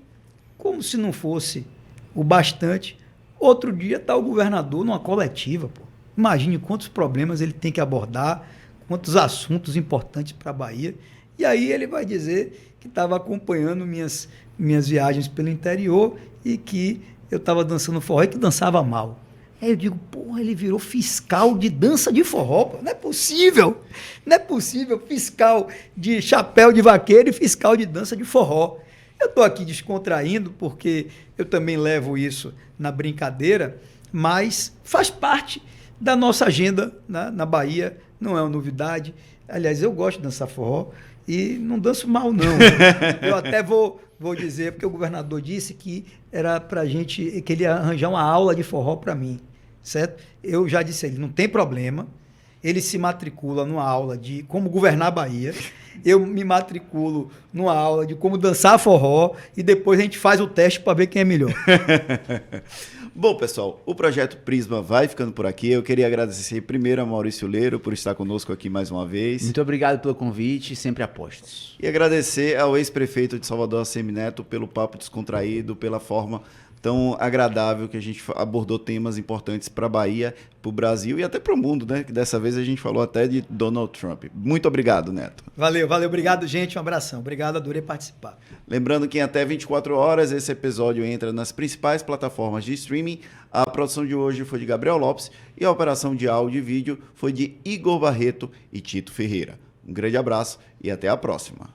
como se não fosse o bastante, outro dia está o governador numa coletiva. Pô. Imagine quantos problemas ele tem que abordar, quantos assuntos importantes para a Bahia. E aí ele vai dizer que estava acompanhando minhas viagens pelo interior e que eu estava dançando forró e que dançava mal. Aí eu digo, porra, ele virou fiscal de dança de forró. Pô. Não é possível. Não é possível. Fiscal de chapéu de vaqueiro e fiscal de dança de forró. Eu estou aqui descontraindo porque eu também levo isso na brincadeira, mas faz parte da nossa agenda na Bahia, não é uma novidade. Aliás, eu gosto de dançar forró e não danço mal, não. Eu até vou dizer, porque o governador disse que era para gente, que ele ia arranjar uma aula de forró para mim, certo? Eu já disse a ele, não tem problema, ele se matricula numa aula de como governar a Bahia, eu me matriculo numa aula de como dançar forró e depois a gente faz o teste para ver quem é melhor. Bom, pessoal, o Projeto Prisma vai ficando por aqui. Eu queria agradecer primeiro a Maurício Leiro por estar conosco aqui mais uma vez. Muito obrigado pelo convite, sempre apostos. E agradecer ao ex-prefeito de Salvador, ACM Neto, pelo papo descontraído, pela forma tão agradável que a gente abordou temas importantes para a Bahia, para o Brasil e até para o mundo, né? Que dessa vez a gente falou até de Donald Trump. Muito obrigado, Neto. Valeu, obrigado, gente, um abração. Obrigado, adorei participar. Lembrando que em até 24 horas esse episódio entra nas principais plataformas de streaming. A produção de hoje foi de Gabriel Lopes e a operação de áudio e vídeo foi de Igor Barreto e Tito Ferreira. Um grande abraço e até a próxima.